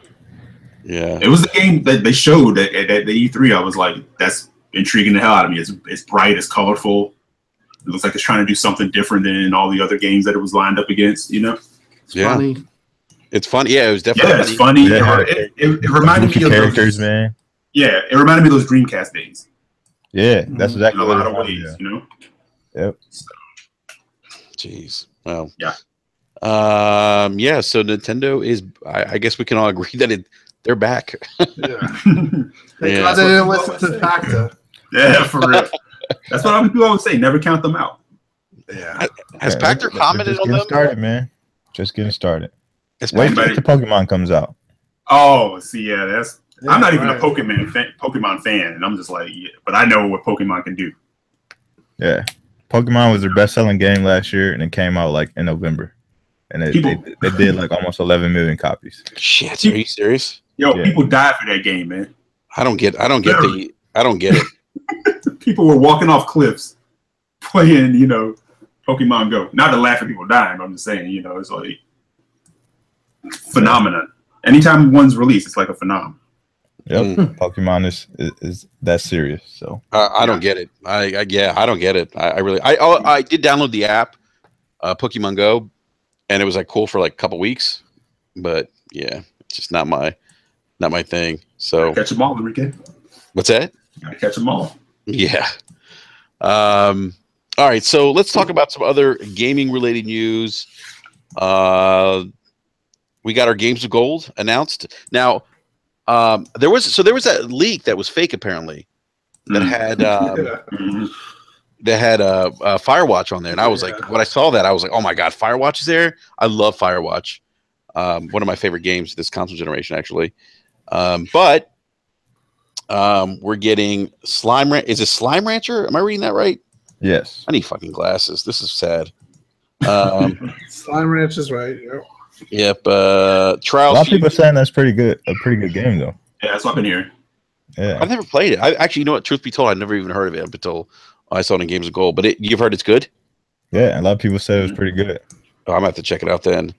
Yeah. It was the game that they showed at the E3. I was like, that's intriguing the hell out of me. It's bright, it's colorful. It looks like it's trying to do something different than all the other games that it was lined up against, you know? It's funny. It's funny. Yeah, it was definitely it's funny. Yeah. It reminded me of characters, those, man. Yeah, it reminded me of those Dreamcast days. Yeah, that's In exactly a what lot it of reminded ways, me of. you know? Yep. So, Jeez. Well. yeah. Yeah. So Nintendo is. I guess we can all agree that they're back. Yeah. Yeah. God they didn't listen to Pacta. Yeah, for real. That's what people always say. Never count them out. Yeah. Has Pacter commented just on getting them? started, man. Just getting started. Has Wait Pacter- till the Pokemon comes out. Oh, see, yeah, that's. Yeah, I'm not even a right. Pokemon fan, and I'm just like, yeah, but I know what Pokemon can do. Yeah, Pokemon was their best-selling game last year, and it came out like in November, and they did like almost 11 million copies. Shit. Are you serious? Yo, Yeah. people died for that game, man. I don't get it. People were walking off cliffs playing, Pokemon Go. Not to laugh at people dying, but I'm just saying, it's like phenomenon. Anytime one's released, it's like a phenomenon. Yep, Pokemon is that serious. So I don't get it. I don't get it. I did download the app, Pokemon Go, and it was like cool for like a couple weeks, but yeah, it's just not my thing. So Catch them all, Enrique. what's that? Gotta catch them all. Yeah. All right. So let's talk about some other gaming related news. We got our Games of Gold announced. Now, there was that leak that was fake apparently that had Firewatch on there, and I was like, when I saw that, I was like, oh my god, Firewatch is there. I love Firewatch. One of my favorite games this console generation, actually. But we're getting Slime Rancher. Is it Slime Rancher? Am I reading that right? yes, I need fucking glasses. This is sad. Slime Ranch is right. Yep. Yep. Trials. a lot of people are saying that's a pretty good game though. Yeah, that's what I've been hearing. Yeah, I've never played it. I actually, truth be told, I've never even heard of it up until I saw it in Games of Gold. But you've heard it's good? yeah, a lot of people said it was pretty good. Oh, I'm gonna have to check it out then.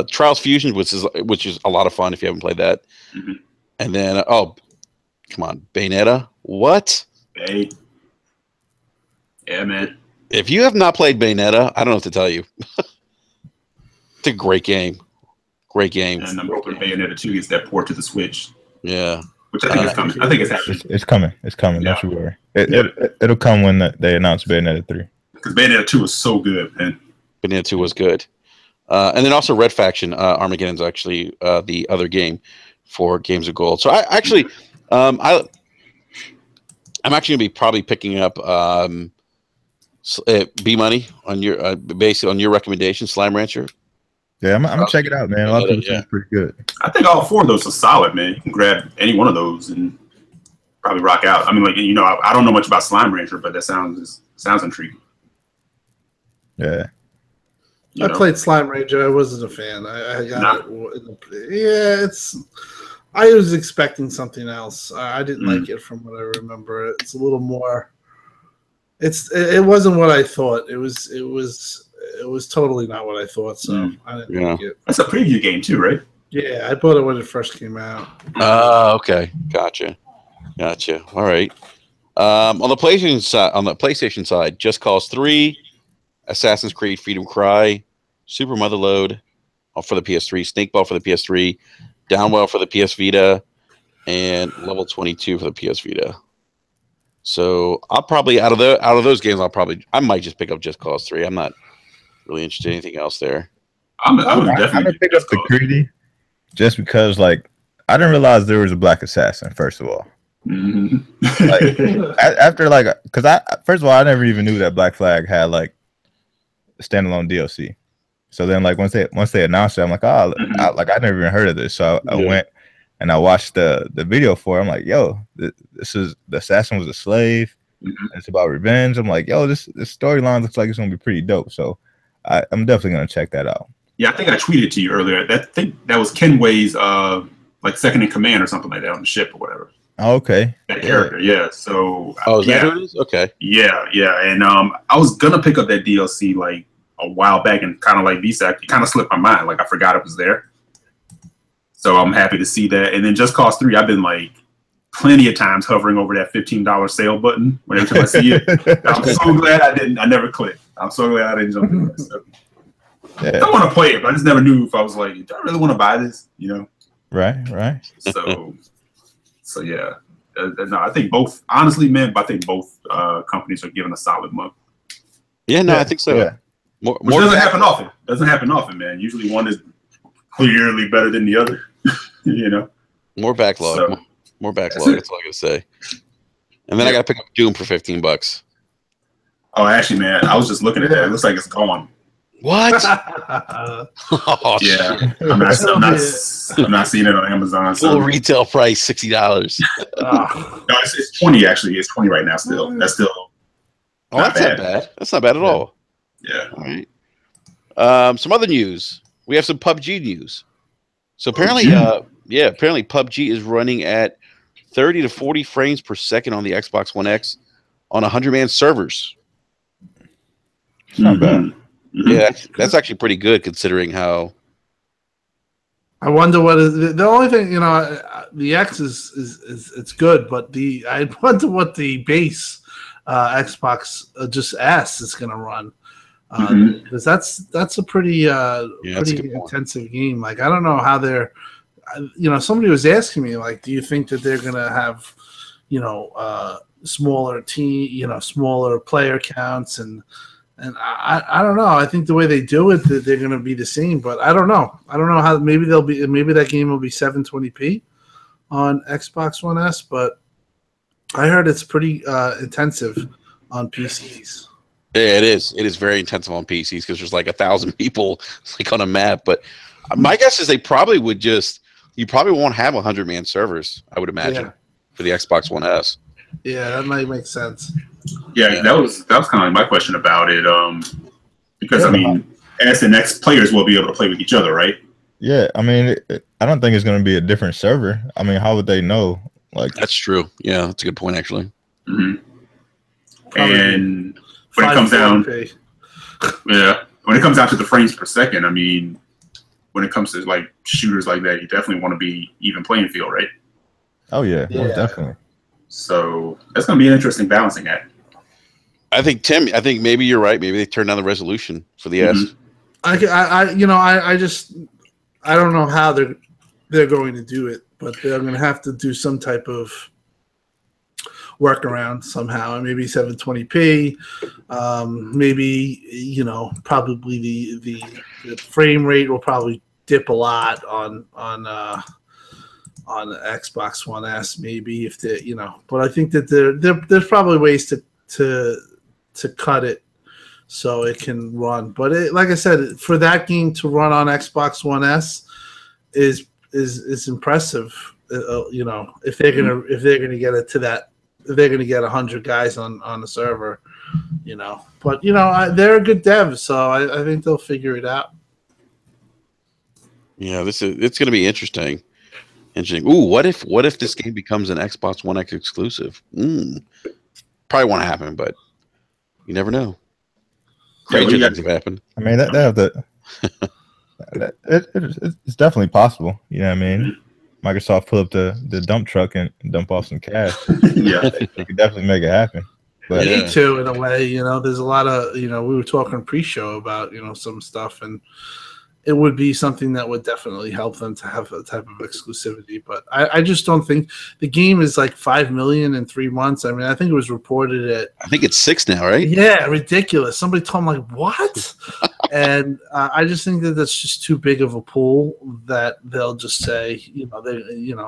Trials Fusion, which is a lot of fun if you haven't played that. Mm-hmm. And then come on, Bayonetta. What? Hey. Yeah, man. If you have not played Bayonetta, I don't know what to tell you. It's a great game. Great game. And I'm hoping Bayonetta 2 gets that port to the Switch, Yeah. which I think is coming. I think it's happening. It's coming. It's coming. Yeah. Don't you worry. It'll come when they announce Bayonetta 3. Because Bayonetta 2 is so good, man. Bayonetta 2 was good. And then also Red Faction, Armageddon's actually the other game for Games of Gold. So I'm actually going to be probably picking up B Money on your based on your recommendation, Slime Rancher. Yeah, I'm gonna check it out, man. A lot of people say it's pretty good. I think all four of those are solid, man. You can grab any one of those and probably rock out. I mean, like, I don't know much about Slime Rancher, but that sounds intriguing. Yeah. I played Slime Ranger. I wasn't a fan. I got it. Yeah, I was expecting something else. I didn't like it from what I remember. It's a little more. It wasn't what I thought. It was totally not what I thought. So I didn't like it. That's a preview game too, right? Yeah, I bought it when it first came out. Okay, gotcha. All right. On the PlayStation side, Just Cause 3, Assassin's Creed Freedom Cry, Super Motherload for the PS3, Snakeball for the PS3, Downwell for the PS Vita, and Level 22 for the PS Vita. So I'll probably out of those games, I might just pick up Just Cause 3. I'm not really interested in anything else there. I'm definitely gonna pick up the Creedy just because, like, I didn't realize there was a black assassin. First of all, after because first of all, I never even knew that Black Flag had like a standalone DLC. So then, like, once they announced it, I'm like, I never even heard of this. So I went and I watched the video for it. I'm like, yo, this is the assassin was a slave. It's about revenge. I'm like, yo, this storyline looks like it's gonna be pretty dope. So I'm definitely gonna check that out. Yeah, I think I tweeted to you earlier. I think that was Kenway's like second in command or something like that on the ship or whatever. Okay. That character, yeah. So Oh, is yeah, that who it is? Okay. yeah, and I was gonna pick up that DLC like a while back, and kind of like VSAC, it kind of slipped my mind. Like I forgot it was there. So I'm happy to see that. And then Just Cause 3, I've been like plenty of times hovering over that $15 sale button whenever time I see it. I'm so glad I never clicked. I'm so glad I didn't jump in that stuff. Yeah. I want to play it, but I just never knew if I was like, do I really want to buy this? You know? Right. So yeah. No, I think both, honestly, man, I think both companies are giving a solid month. Yeah, no, I think so. Yeah. Which doesn't happen often. Doesn't happen often, man. Usually one is clearly better than the other. You know? More backlog. So, more backlog. That's all I gotta say. And then I gotta pick up Doom for $15. Oh, actually, man, I was just looking at that. It looks like it's gone. What? Oh, Yeah, shit. I'm not seeing it on Amazon. So. Full retail price $60. No, it's 20 actually. It's 20 right now. Still, that's still. Oh, that's not bad. That's not bad at all. Yeah. All right. Some other news. We have some PUBG news. So apparently, apparently PUBG is running at 30 to 40 frames per second on the Xbox One X on 100-man servers. It's not bad. Yeah, that's actually pretty good considering how. I wonder what is the only thing, you know, the X is it's good, but I wonder what the base Xbox just S is going to run. Because that's a pretty intensive game. Like I don't know how they're, you know, somebody was asking me like, do you think that they're gonna have, you know, smaller team, you know, smaller player counts and I don't know. I think the way they do it, that they're gonna be the same, but I don't know. I don't know how. Maybe that game will be 720p on Xbox One S, but I heard it's pretty intensive on PCs. Yeah, it is. It is very intensive on PCs because there's like 1,000 people like on a map. But my guess is they probably would just. You probably won't have 100-man servers. I would imagine for the Xbox One S. Yeah, that might make sense. Yeah, that was kind of like my question about it. Because I mean, S and X players will be able to play with each other, right? Yeah, I mean, I don't think it's going to be a different server. I mean, how would they know? Like that's true. Yeah, that's a good point actually. And when it comes down, when it comes down to the frames per second, I mean, when it comes to like shooters like that, you definitely want to be even playing field, right? Oh yeah, most definitely. So that's going to be an interesting balancing act. I think Tim. I think maybe you're right. Maybe they turn down the resolution for the S. I don't know how they're going to do it, but they're going to have to do some type of workaround somehow. Maybe 720p. Maybe, you know, probably the frame rate will probably dip a lot on the Xbox One S. Maybe if they, you know, but I think that there's probably ways to cut it so it can run. But like I said, for that game to run on Xbox One S is impressive. You know, if they're gonna get it to that, if they're gonna get 100 guys on the server, you know. But you know, they're a good dev, so I think they'll figure it out. Yeah, it's gonna be interesting. Ooh, what if this game becomes an Xbox One X exclusive? Probably won't happen, but you never know. Crazy things have happened. I mean, it's definitely possible. You know what I mean? Microsoft pull up the dump truck and dump off some cash. Yeah, they could definitely make it happen. But Me too, in a way. You know, there's a lot of, you know, we were talking pre-show about, you know, some stuff, and it would be something that would definitely help them to have a type of exclusivity. But I just don't think the game is like 5 million in 3 months. I mean, I think it was reported at. I think it's 6 now, right? Yeah, ridiculous. Somebody told me like, what? And I just think that that's just too big of a pool that they'll just say, you know,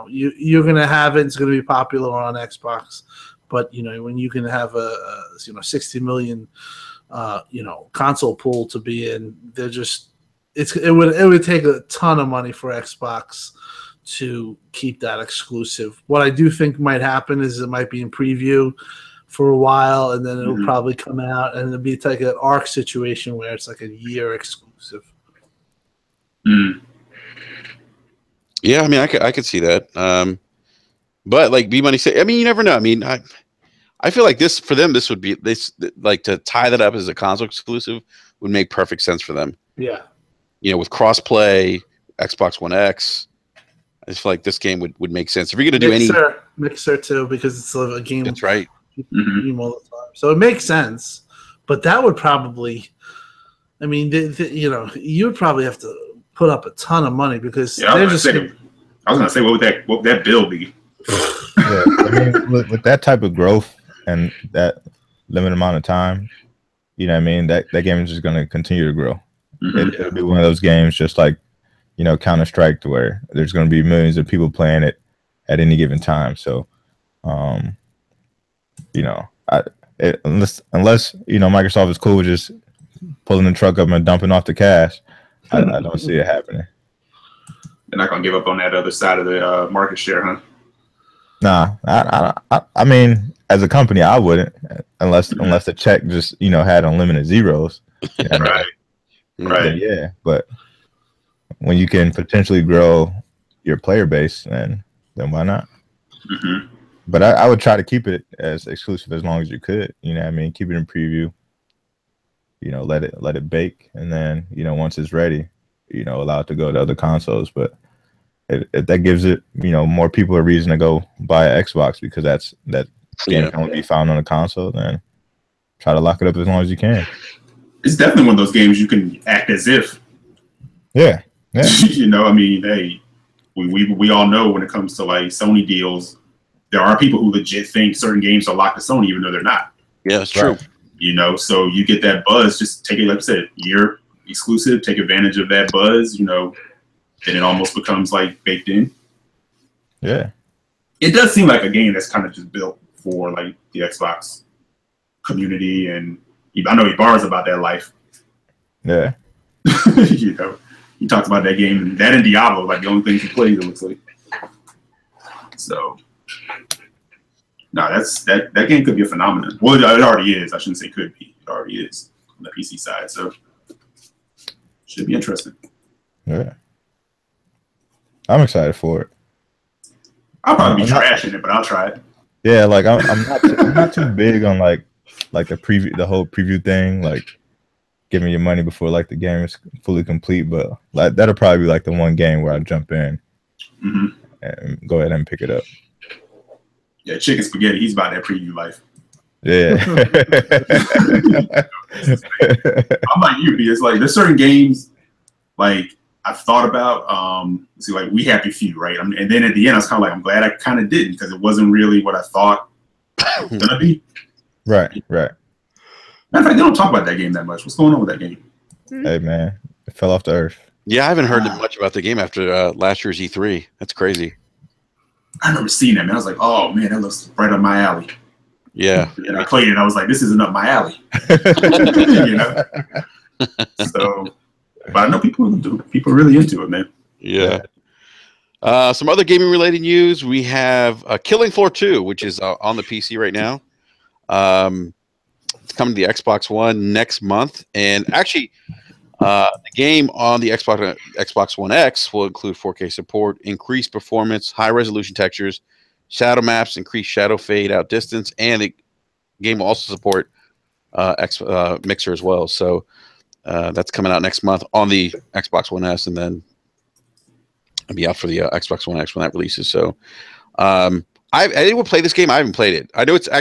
you're gonna have it. It's gonna be popular on Xbox, but you know, when you can have a 60 million, you know, console pool to be in, they're just. It would take a ton of money for Xbox to keep that exclusive. What I do think might happen is it might be in preview for a while, and then it'll probably come out, and it'll be like an ARC situation where it's like a year exclusive. Yeah, I mean, I could see that. But like B Money said, I mean, you never know. I mean, I feel like this for them, this would be this like to tie that up as a console exclusive would make perfect sense for them. Yeah. You know, with crossplay, Xbox One X, I just feel like this game would make sense. If you're gonna do any Mixer too, because it's a game. That's right. Game all the time. So it makes sense. But that would probably, I mean, you know, you would probably have to put up a ton of money because they're just. I was gonna say, what would that bill be? Yeah, I mean, with that type of growth and that limited amount of time, you know what I mean, that game is just going to continue to grow. It'll be one of those games just like, you know, Counter-Strike, to where there's going to be millions of people playing it at any given time. So, you know, unless you know, Microsoft is cool with just pulling the truck up and dumping off the cash, I don't see it happening. They're not going to give up on that other side of the market share, huh? Nah, I mean, as a company, I wouldn't, unless the check just, you know, had unlimited zeros. You know, right. Yeah, but when you can potentially grow your player base, then why not? But I would try to keep it as exclusive as long as you could. You know what I mean? Keep it in preview. You know, let it bake, and then, you know, once it's ready, you know, allow it to go to other consoles. But if that gives it, you know, more people a reason to go buy an Xbox because that game can only be found on a console, then try to lock it up as long as you can. It's definitely one of those games you can act as if. Yeah. You know, I mean, hey, we all know when it comes to like Sony deals, there are people who legit think certain games are locked to Sony even though they're not. Yeah, it's true. You know, so you get that buzz. Just take it, like I said, you're exclusive. Take advantage of that buzz. You know. And it almost becomes like baked in. Yeah. It does seem like a game that's kind of just built for like the Xbox community, and I know Ibarra's about that life. Yeah. You know, he talks about that game and that and Diablo, like the only things he plays, it looks like. So no, that game could be a phenomenon. Well, it already is. I shouldn't say could be. It already is on the PC side. So should be interesting. Yeah. I'm excited for it. I'll probably be trashing it, but I'll try it. Yeah, like I'm not too big on like the whole preview thing, like giving you money before like the game is fully complete. But like that'll probably be like the one game where I jump in and go ahead and pick it up. Yeah, Chicken Spaghetti, he's about that preview life. Yeah. I'm like you, it's like there's certain games like I've thought about, see, like We Happy Few, right? And then at the end, I was kind of like, I'm glad I kind of didn't because it wasn't really what I thought it was gonna be. Right. Matter of fact, they don't talk about that game that much. What's going on with that game? Hey man, it fell off the earth. Yeah, I haven't heard much about the game after last year's E3. That's crazy. I remember seeing that, man. I was like, oh man, that looks right up my alley. Yeah. And I played it, and I was like, this isn't up my alley. You know. So. But I know people are really into it, man. Yeah. Some other gaming related news. We have Killing Floor 2, which is on the PC right now. It's coming to the Xbox One next month. And actually, the game on the Xbox One X will include 4K support, increased performance, high resolution textures, shadow maps, increased shadow fade out distance, and the game will also support Mixer as well. So that's coming out next month on the Xbox One S, and then it'll be out for the Xbox One X when that releases. So, I didn't play this game. I haven't played it. I know it's on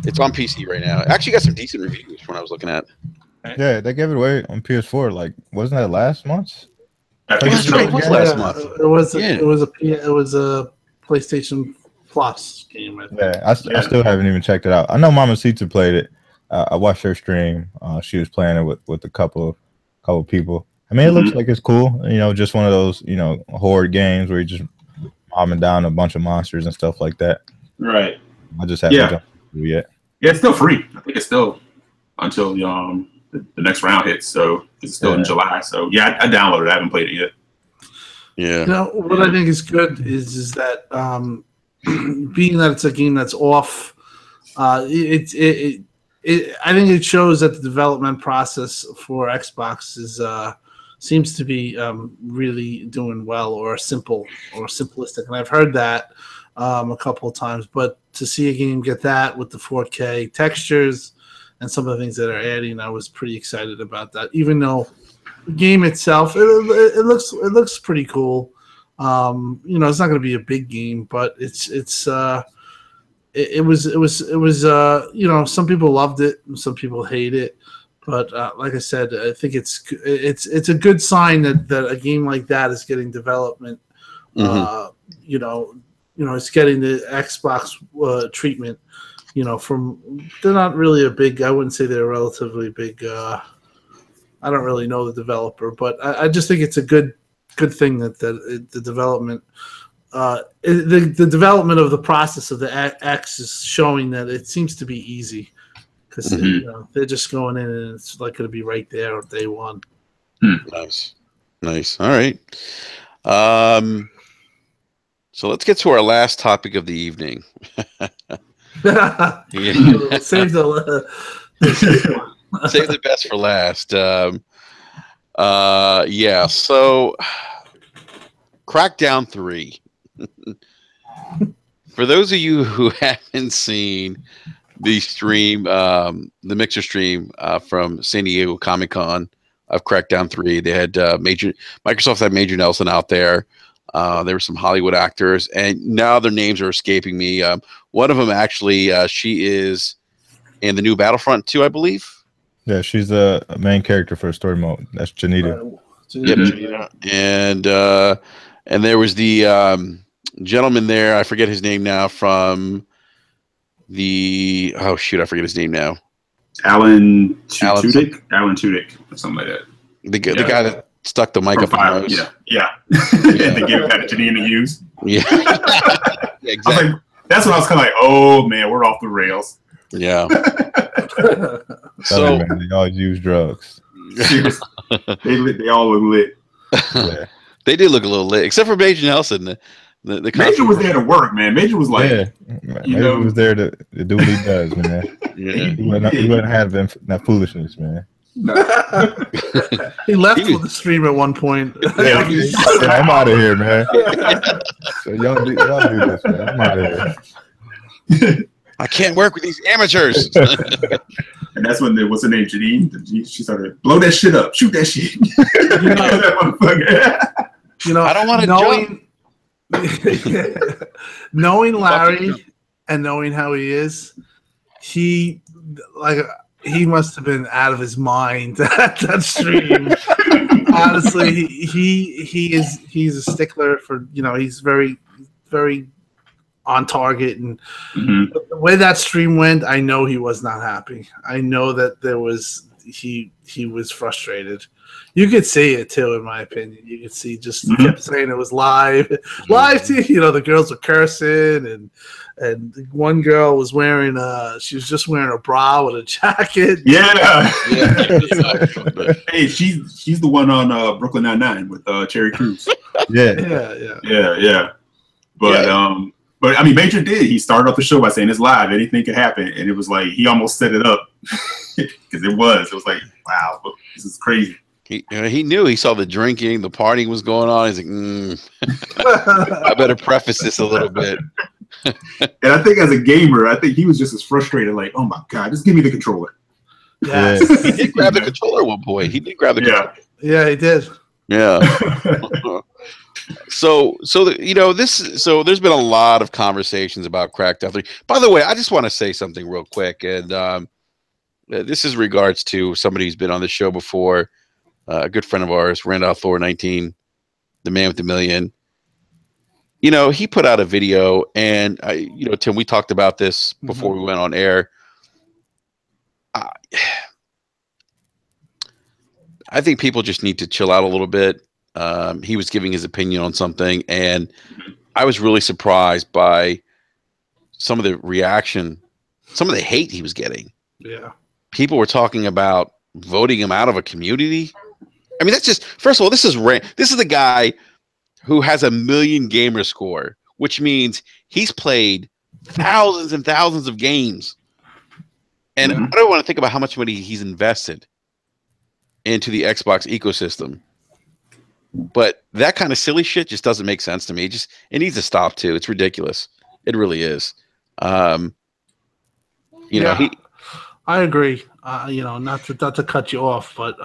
PC right now. It actually got some decent reviews when I was looking at. Yeah, they gave it away on PS4. Like, wasn't that last month? I think It was last month. It was a PlayStation Plus game. I think. Yeah, I still haven't even checked it out. I know Mama Sita played it. I watched her stream. She was playing it with a couple people. I mean, it looks like it's cool. You know, just one of those, you know, horde games where you just mobbing down a bunch of monsters and stuff like that. Right. I just haven't jumped into it yet. Yeah, it's still free. I think it's still until the next round hits. So it's still in July. So yeah, I downloaded it. I haven't played it yet. Yeah. You know, what I think is good is that being that it's a game that's off, I think it shows that the development process for Xbox is seems to be really doing well, or simple or simplistic. And I've heard that a couple of times, but to see a game get that with the 4K textures and some of the things that are adding, I was pretty excited about that. Even though the game itself, it looks pretty cool. You know, it's not going to be a big game, but it was you know, some people loved it and some people hate it. But like I said, I think it's a good sign that a game like that is getting development. You know, it's getting the Xbox treatment. You know, they're not really a big. I wouldn't say they're a relatively big. I don't really know the developer, but I just think it's a good thing that the development. The development of the process of the X is showing that it seems to be easy. Because you know, they're just going in and it's like going to be right there on day one. Nice. All right. So let's get to our last topic of the evening. Save the best for last. Yeah. So, Crackdown 3. For those of you who haven't seen the stream, the Mixer stream from San Diego Comic-Con of Crackdown 3. They had Microsoft had Major Nelson out there. There were some Hollywood actors, and now their names are escaping me. One of them actually, she is in the new Battlefront 2, I believe. Yeah, she's a main character for story mode. That's Janita. Yep, Janita. And there was the gentleman there. I forget his name now. From the I forget his name now. Alan Tudyk, or something like that. The guy that stuck the mic up my nose. Yeah. They gave it back to Janine to use. Yeah, exactly. That's what I was kind of like. Oh man, we're off the rails. Yeah. So man, they all use drugs. Seriously, they all look lit. Yeah. They did look a little lit, except for Major Nelson. The Major was there to work, man. Major was like, Major was there to do what he does, man. He wouldn't have that foolishness, man. He left with the stream at one point. Yeah, I'm out of here, man. So y'all do this, man. I'm out of here. I can't work with these amateurs. And that's when what's her name, Janine? She started blow that shit up, shoot that shit. I don't want to jump. Knowing Larry and knowing how he is, he must have been out of his mind at that stream. Honestly, he's a stickler for, you know, he's very, very on target, and the way that stream went, I know he was not happy. I know that he was frustrated. You could see it too, in my opinion. You could see just kept saying it was live. You know, the girls were cursing, and one girl was wearing she was just wearing a bra with a jacket. Yeah. Hey, she's the one on Brooklyn Nine-Nine with Terry Crews. Yeah. But I mean, Major did. He started off the show by saying it's live, anything could happen, and it was like he almost set it up because it was like, wow, this is crazy. He knew. He saw the drinking, the partying was going on. He's like, I better preface this a little bit. And I think as a gamer, I think he was just as frustrated, like, oh my god, just give me the controller. Yeah, he did grab the controller at one point. He did grab the controller. Yeah, he did. Yeah. So there's been a lot of conversations about Crackdown 3. By the way, I just want to say something real quick, and this is regards to somebody who's been on the show before, a good friend of ours, Randolph Thor 19, the man with the million. You know, he put out a video, and Tim, we talked about this before we went on air. I think people just need to chill out a little bit. He was giving his opinion on something, and I was really surprised by some of the reaction, some of the hate he was getting. Yeah. People were talking about voting him out of a community. I mean, that's just, first of all, this is the guy who has 1 million gamer score, which means he's played thousands and thousands of games. And I don't want to think about how much money he's invested into the Xbox ecosystem. But that kind of silly shit just doesn't make sense to me. It needs to stop too. It's ridiculous. It really is. You know, I agree. You know, not to cut you off, but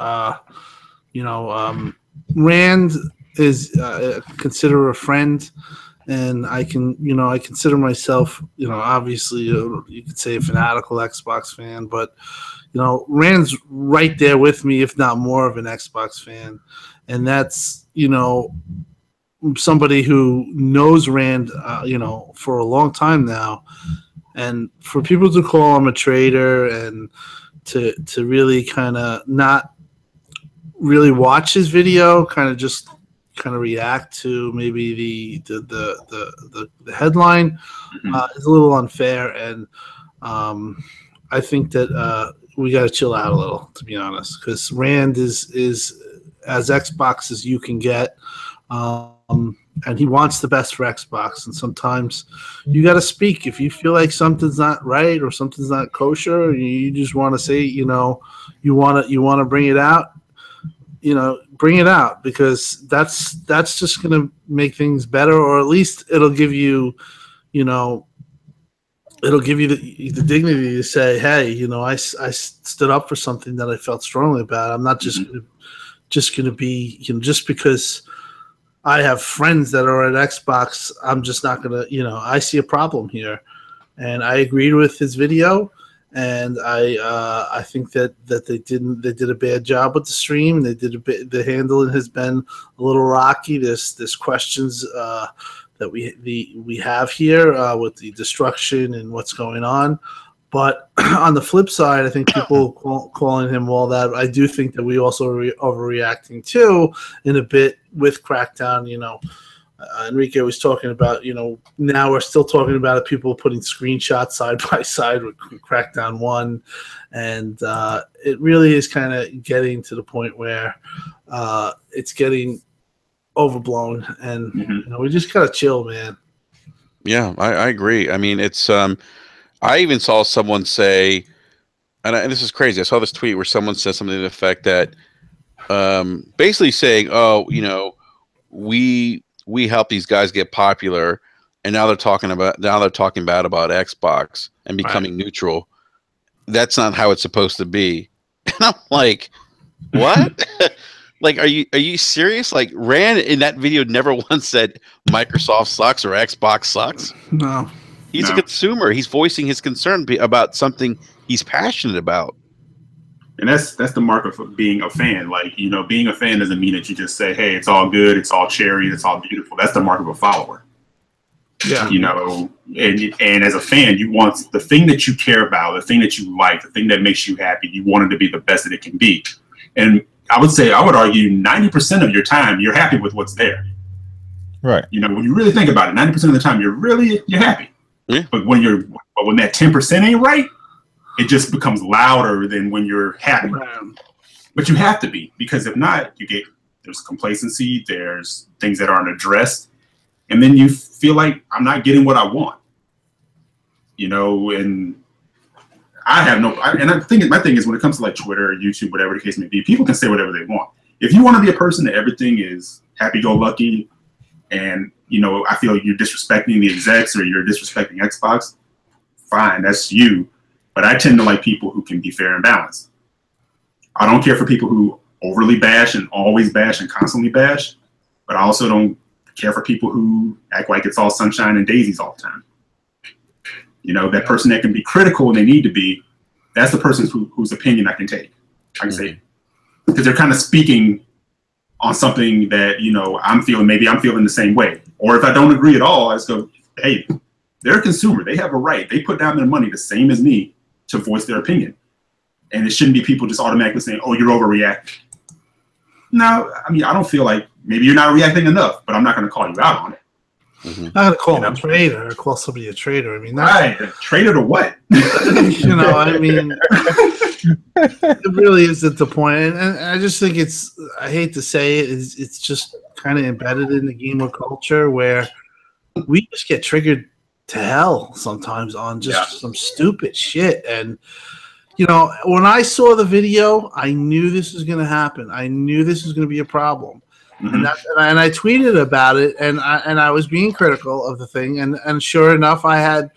you know, Rand is consider a friend, and I consider myself, you know, obviously you could say a fanatical Xbox fan, but you know, Rand's right there with me, if not more of an Xbox fan, and that's, you know, somebody who knows Rand, you know, for a long time now. And for people to call him a traitor and to really kind of not really watch his video, kind of react to maybe the headline, is a little unfair. And I think that we got to chill out a little, to be honest, because Rand is as Xbox as you can get. And he wants the best for Xbox, and sometimes you got to speak if you feel like something's not right or something's not kosher. You just want to say, you know, you want to bring it out. You know, bring it out, because that's just going to make things better, or at least it'll give you, you know, it'll give you the dignity to say, hey, you know, I stood up for something that I felt strongly about. I'm not just going to be, you know, just because I have friends that are at Xbox, I'm just not going to, you know, I see a problem here. And I agreed with his video, and I think that they did a bad job with the stream. The handling has been a little rocky. There's questions that we have here with the destruction and what's going on. But on the flip side, I think people calling him all that, I do think that we also are overreacting too in a bit with Crackdown. You know, Enrique was talking about, you know, now we're still talking about it, people putting screenshots side by side with Crackdown 1. And it really is kind of getting to the point where it's getting overblown. And, you know, we just got to chill, man. Yeah, I agree. I mean, it's I even saw someone say, and this is crazy, I saw this tweet where someone said something to the effect that basically saying, oh, you know, we help these guys get popular, and now they're talking bad about Xbox and becoming neutral. That's not how it's supposed to be. And I'm like, what? Like, are you serious? Like, Rand in that video never once said Microsoft sucks or Xbox sucks. No. He's a consumer. He's voicing his concern about something he's passionate about. And that's the mark of being a fan. Like, you know, being a fan doesn't mean that you just say, hey, it's all good, it's all cherry, it's all beautiful. That's the mark of a follower. Yeah. You know, and as a fan, you want the thing that you care about, the thing that you like, the thing that makes you happy, you want it to be the best that it can be. And I would argue 90% of your time, you're happy with what's there. Right. You know, when you really think about it, 90% of the time, you're happy. Yeah. But when that 10% ain't right, it just becomes louder than when you're happy. But you have to be, because if not, there's complacency, there's things that aren't addressed, and then you feel like I'm not getting what I want. You know, and I think my thing is when it comes to like Twitter or YouTube, whatever the case may be, people can say whatever they want. If you want to be a person that everything is happy-go-lucky, and you know, I feel you're disrespecting the execs or you're disrespecting Xbox, fine, that's you. But I tend to like people who can be fair and balanced. I don't care for people who overly bash and always bash and constantly bash, but I also don't care for people who act like it's all sunshine and daisies all the time. You know, that person that can be critical when they need to be, that's the person whose opinion I can take. I can say, because they're kind of speaking on something that, you know, maybe I'm feeling the same way. Or if I don't agree at all, I just go, hey, they're a consumer. They have a right. They put down their money the same as me to voice their opinion. And it shouldn't be people just automatically saying, oh, you're overreacting. No, I mean, I don't feel like maybe you're not reacting enough, but I'm not going to call you out on it. I'm not going to call him a traitor or call somebody a traitor. I mean, that's right. Traitor to what? You know, I mean, it really isn't the point. And I just think I hate to say it, it's just kind of embedded in the gamer culture where we just get triggered to hell sometimes on just some stupid shit. And, you know, when I saw the video, I knew this was going to happen. I knew this was going to be a problem. And I tweeted about it, and I was being critical of the thing, and sure enough, I had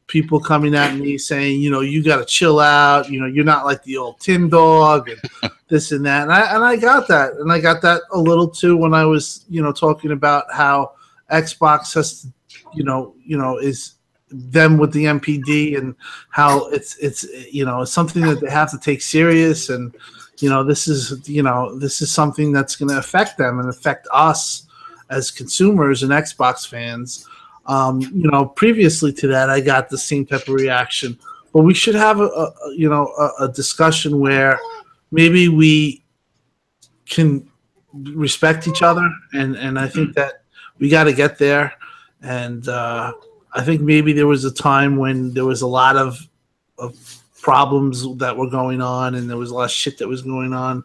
people coming at me saying, you got to chill out, you're not like the old Tim Dog and this and that, and I got that, and I got that a little too when I was talking about how Xbox has to, is them with the MPD and how it's something that they have to take serious, and this is something that's going to affect them and affect us as consumers and Xbox fans. Previously to that, I got the same type of reaction, but we should have a discussion where maybe we can respect each other, and I think that we got to get there. And I think maybe there was a time when there was a lot of problems that were going on, and there was a lot of shit that was going on.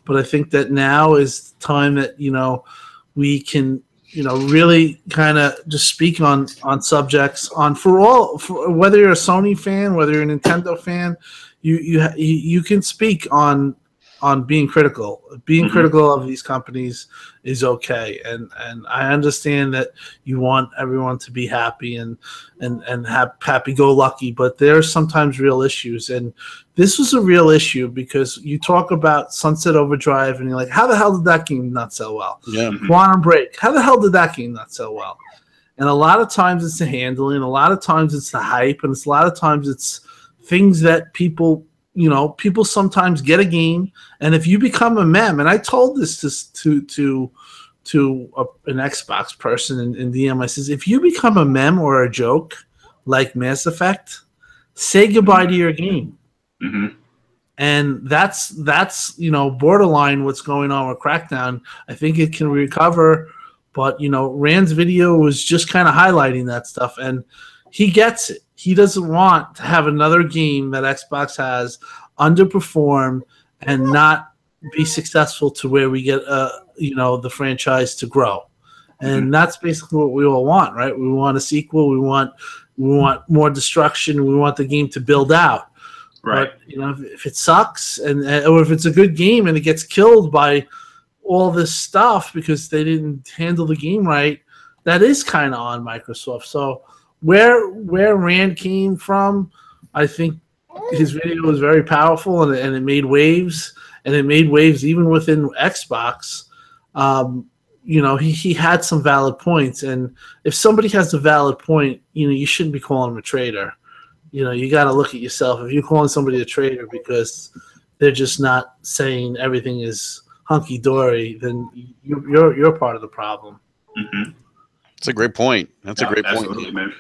But I think that now is the time that we can really kind of just speak on subjects for whether you're a Sony fan, whether you're a Nintendo fan, you can speak on being critical. Being critical of these companies is okay, and I understand that you want everyone to be happy and happy-go-lucky, but there are sometimes real issues, and this was a real issue because you talk about Sunset Overdrive, and you're like, how the hell did that game not sell well? Yeah. Quantum Break, how the hell did that game not sell well? And a lot of times it's the handling, a lot of times it's the hype, and a lot of times it's things that people sometimes get a game, and if you become a meme, and I told this to an Xbox person in DM, I says, if you become a meme or a joke like Mass Effect, say goodbye to your game. And that's borderline what's going on with Crackdown. I think it can recover, but Rand's video was just kind of highlighting that stuff, and he gets it. He doesn't want to have another game that Xbox has underperform and not be successful to where we get the franchise to grow. And that's basically what we all want, right? We want a sequel, we want more destruction, we want the game to build out. Right. But if it sucks or if it's a good game and it gets killed by all this stuff because they didn't handle the game right, that is kind of on Microsoft. So where Rand came from, I think his video was very powerful, and it made waves, and it made waves even within Xbox. He had some valid points, and if somebody has a valid point, you shouldn't be calling them a traitor. You got to look at yourself. If you're calling somebody a traitor because they're just not saying everything is hunky dory, then you're part of the problem. That's a great point. That's a great point, man.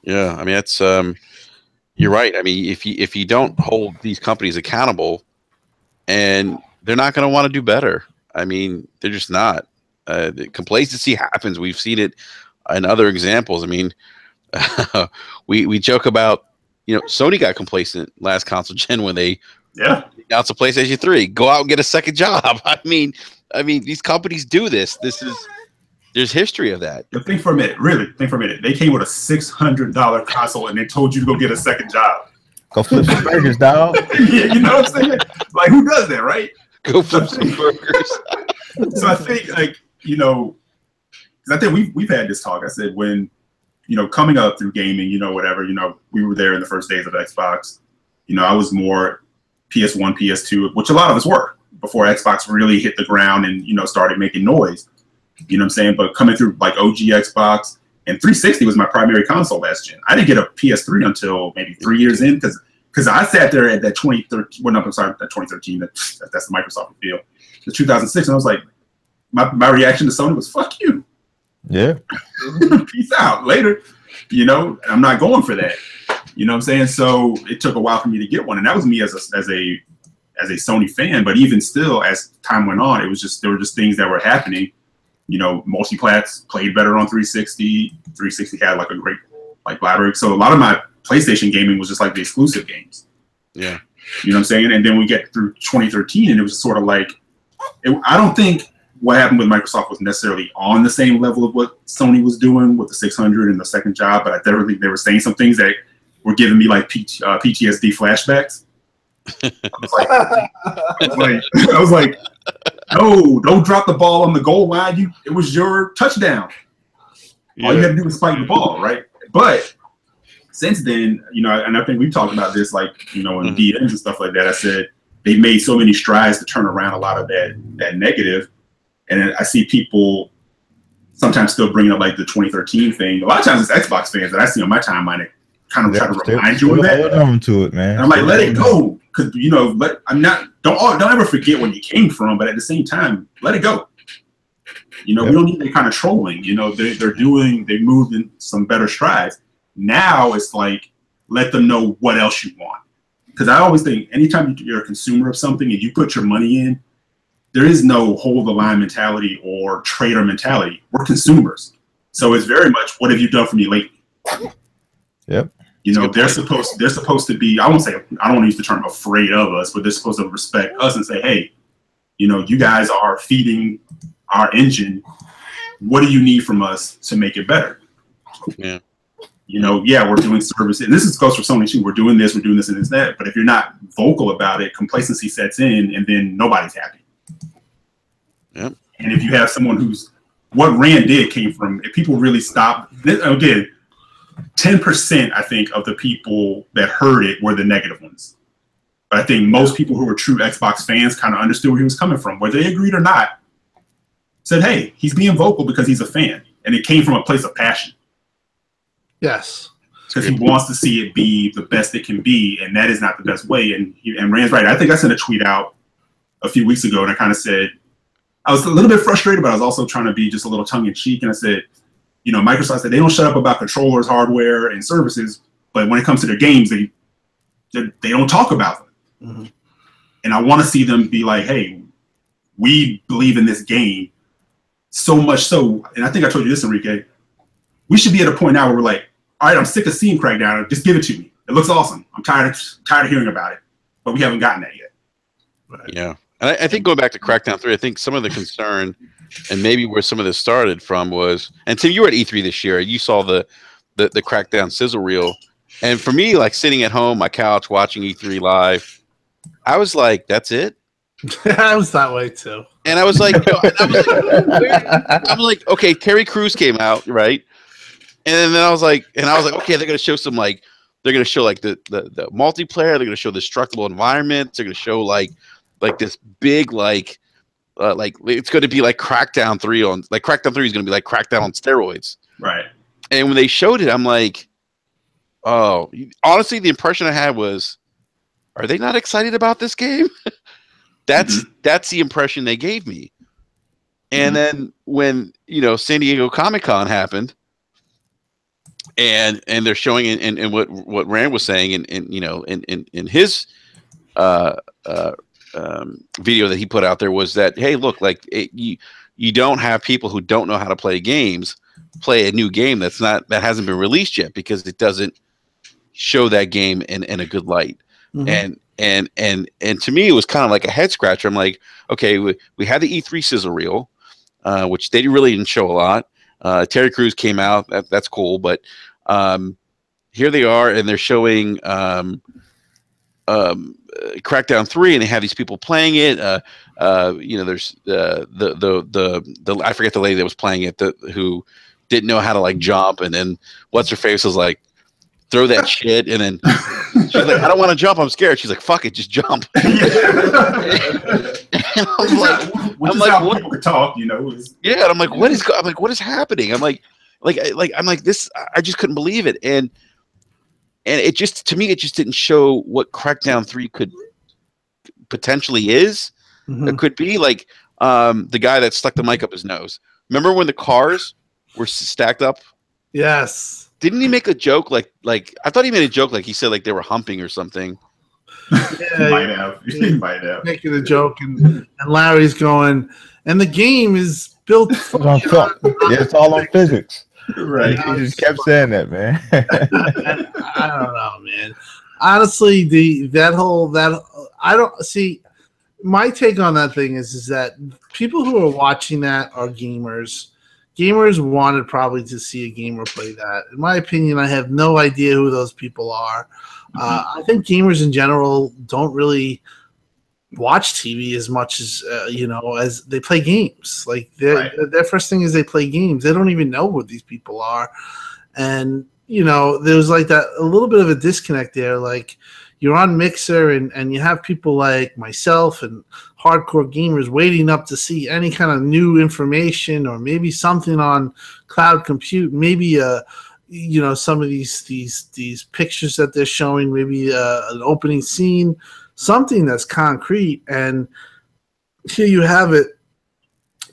Yeah, I mean, that's you're right. I mean, if you don't hold these companies accountable, and they're not going to want to do better. I mean, they're just not. The complacency happens. We've seen it in other examples. I mean, we joke about Sony got complacent last console gen when they announced a PlayStation 3. Go out and get a second job. I mean, these companies do this. There's history of that. But think for a minute. They came with a $600 console and they told you to go get a second job. Go flip some burgers, dog. Yeah, you know what I'm saying? Like, who does that, right? Go flip some burgers. So I think, because I think we've had this talk. I said when, coming up through gaming, whatever, we were there in the first days of Xbox. I was more PS1, PS2, which a lot of us were before Xbox really hit the ground and, started making noise. You know what I'm saying? But coming through like OG Xbox and 360 was my primary console last gen. I didn't get a PS3 until maybe 3 years in because I sat there at that 2013. Well, no, I'm sorry, that 2013. That's the Microsoft reveal. The 2006, and I was like, my reaction to Sony was "fuck you." Yeah. Peace out later. I'm not going for that. You know what I'm saying? So it took a while for me to get one, and that was me as a Sony fan. But even still, as time went on, there were just things that were happening. Multiplats played better on 360. 360 had like a great library. So a lot of my PlayStation gaming was just like the exclusive games. Yeah. You know what I'm saying? And then we get through 2013 and it was sort of like, I don't think what happened with Microsoft was necessarily on the same level of what Sony was doing with the 600 and the second job, but I definitely they were saying some things that were giving me like PTSD flashbacks. I was like, No, don't drop the ball on the goal line. It was your touchdown. Yeah. All you had to do was spike the ball, right? But since then, and I think we talked about this, like, in DMs and stuff like that. I said they made so many strides to turn around a lot of that negative. And I see people sometimes still bringing up like the 2013 thing. A lot of times it's Xbox fans that I see on my timeline that kind of try to remind you of that. Hold on to it, man. And I'm like, let it go, because don't ever forget where you came from, but at the same time, let it go. We don't need that kind of trolling. They moved in some better strides. Now it's like, let them know what else you want. Because I always think anytime you're a consumer of something and you put your money in, there is no hold the line mentality or trader mentality. We're consumers. So it's very much, what have you done for me lately? Yep. They're supposed to be, I don't want to use the term afraid of us, but they're supposed to respect us and say, hey, you guys are feeding our engine. What do you need from us to make it better? Yeah. We're doing services, and this goes for Sony too. We're doing this, and that. But if you're not vocal about it, complacency sets in, and then nobody's happy. Yep. And if you have someone what Rand did came from, if people really stopped, again, 10%, I think, of the people that heard it were the negative ones. But I think most people who were true Xbox fans kind of understood where he was coming from, whether they agreed or not. Said, hey, he's being vocal because he's a fan, and it came from a place of passion. Yes. Because he wants to see it be the best it can be, and that is not the best way. And Rand's right. I think I sent a tweet out a few weeks ago, and I kind of said, I was a little bit frustrated, but I was also trying to be just a little tongue-in-cheek. And I said, Microsoft said they don't shut up about controllers, hardware, and services, but when it comes to their games, they don't talk about them. Mm-hmm. And I want to see them be like, hey, we believe in this game so much so, and I think I told you this, Enrique, we should be at a point now where we're like, all right, I'm sick of seeing Crackdown. Just give it to me. It looks awesome. I'm tired of hearing about it, but we haven't gotten that yet. Right. Yeah. And I think going back to Crackdown 3, I think some of the concern and maybe where some of this started from was, and Tim, you were at E3 this year. You saw the Crackdown sizzle reel. And for me, like sitting at home, my couch, watching E3 live, I was like, that's it? I was that way too. And I was like, I'm like, okay, Terry Crews came out, right? And then I was like, okay, they're gonna show some the multiplayer. They're gonna show the destructible environments. They're gonna show like this big it's gonna be like Crackdown 3 on Crackdown 3 is gonna be like Crackdown on steroids, right? And when they showed it, I'm like, oh, honestly, the impression I had was, are they not excited about this game? That's the impression they gave me. And then when San Diego Comic-Con happened, and they're showing and what Rand was saying in his video that he put out there was that, hey, look, you don't have people who don't know how to play games play a new game that hasn't been released yet because it doesn't show that game in a good light. Mm-hmm. And to me, it was kind of like a head scratcher. I'm like, okay, we had the E3 sizzle reel, which they really didn't show a lot. Terry Crews came out. That's cool. But here they are, and they're showing Crackdown 3, and they have these people playing it. There's the I forget the lady that was playing it who didn't know how to jump, and then what's her face was like, throw that shit, and then she's like, I don't want to jump, I'm scared. She's like, fuck it, just jump. And I'm like, what? People talk, Yeah, and I'm like, what is happening? I'm like this. I just couldn't believe it, and it just, to me, it just didn't show what Crackdown 3 could potentially is. Mm-hmm. It could be like the guy that stuck the mic up his nose. Remember when the cars were stacked up? Yes. Didn't he make a joke like I thought he made a joke like he said like they were humping or something? Yeah, he might have making a joke, and Larry's going, and the game is built on film. Yeah, it's all on physics. Right. He just kept saying that, man. I don't know, man. Honestly, I don't see. My take on that thing is that people who are watching that are gamers. Gamers wanted probably to see a gamer play that. In my opinion, I have no idea who those people are. I think gamers in general don't really watch TV as much as as they play games. Like their first thing is they play games. They don't even know what these people are, and there's like that a little bit of a disconnect there. Like you're on Mixer and you have people like myself and hardcore gamers waiting up to see any kind of new information or maybe something on cloud compute, maybe some of these pictures that they're showing, maybe an opening scene, something that's concrete. And here you have it.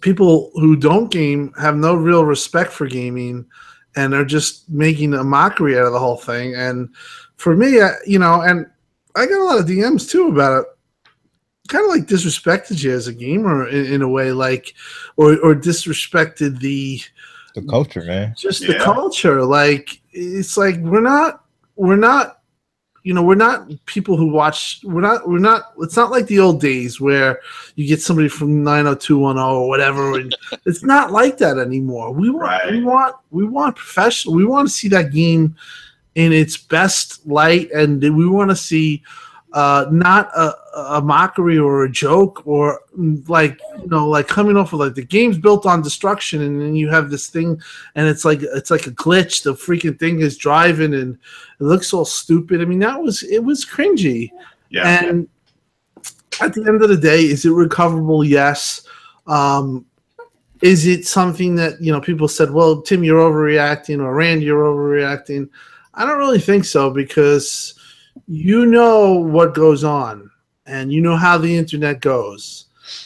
People who don't game have no real respect for gaming and are just making a mockery out of the whole thing. And for me, and I got a lot of DMs too about it. Kind of like disrespected you as a gamer in a way, like, or disrespected the culture, man. Just the culture. Like it's like we're not people who watch. We're not. It's not like the old days where you get somebody from 90210 or whatever, and it's not like that anymore. We want professional. We want to see that game in its best light, and we want to see not a mockery or a joke or like coming off of like the game's built on destruction, and then you have this thing and it's like a glitch. The freaking thing is driving and it looks all stupid. I mean, it was cringy. Yeah. And at the end of the day, is it recoverable? Yes. Is it something that people said, well, Tim, you're overreacting, or Randy, you're overreacting? I don't really think so, because what goes on, and how the internet goes.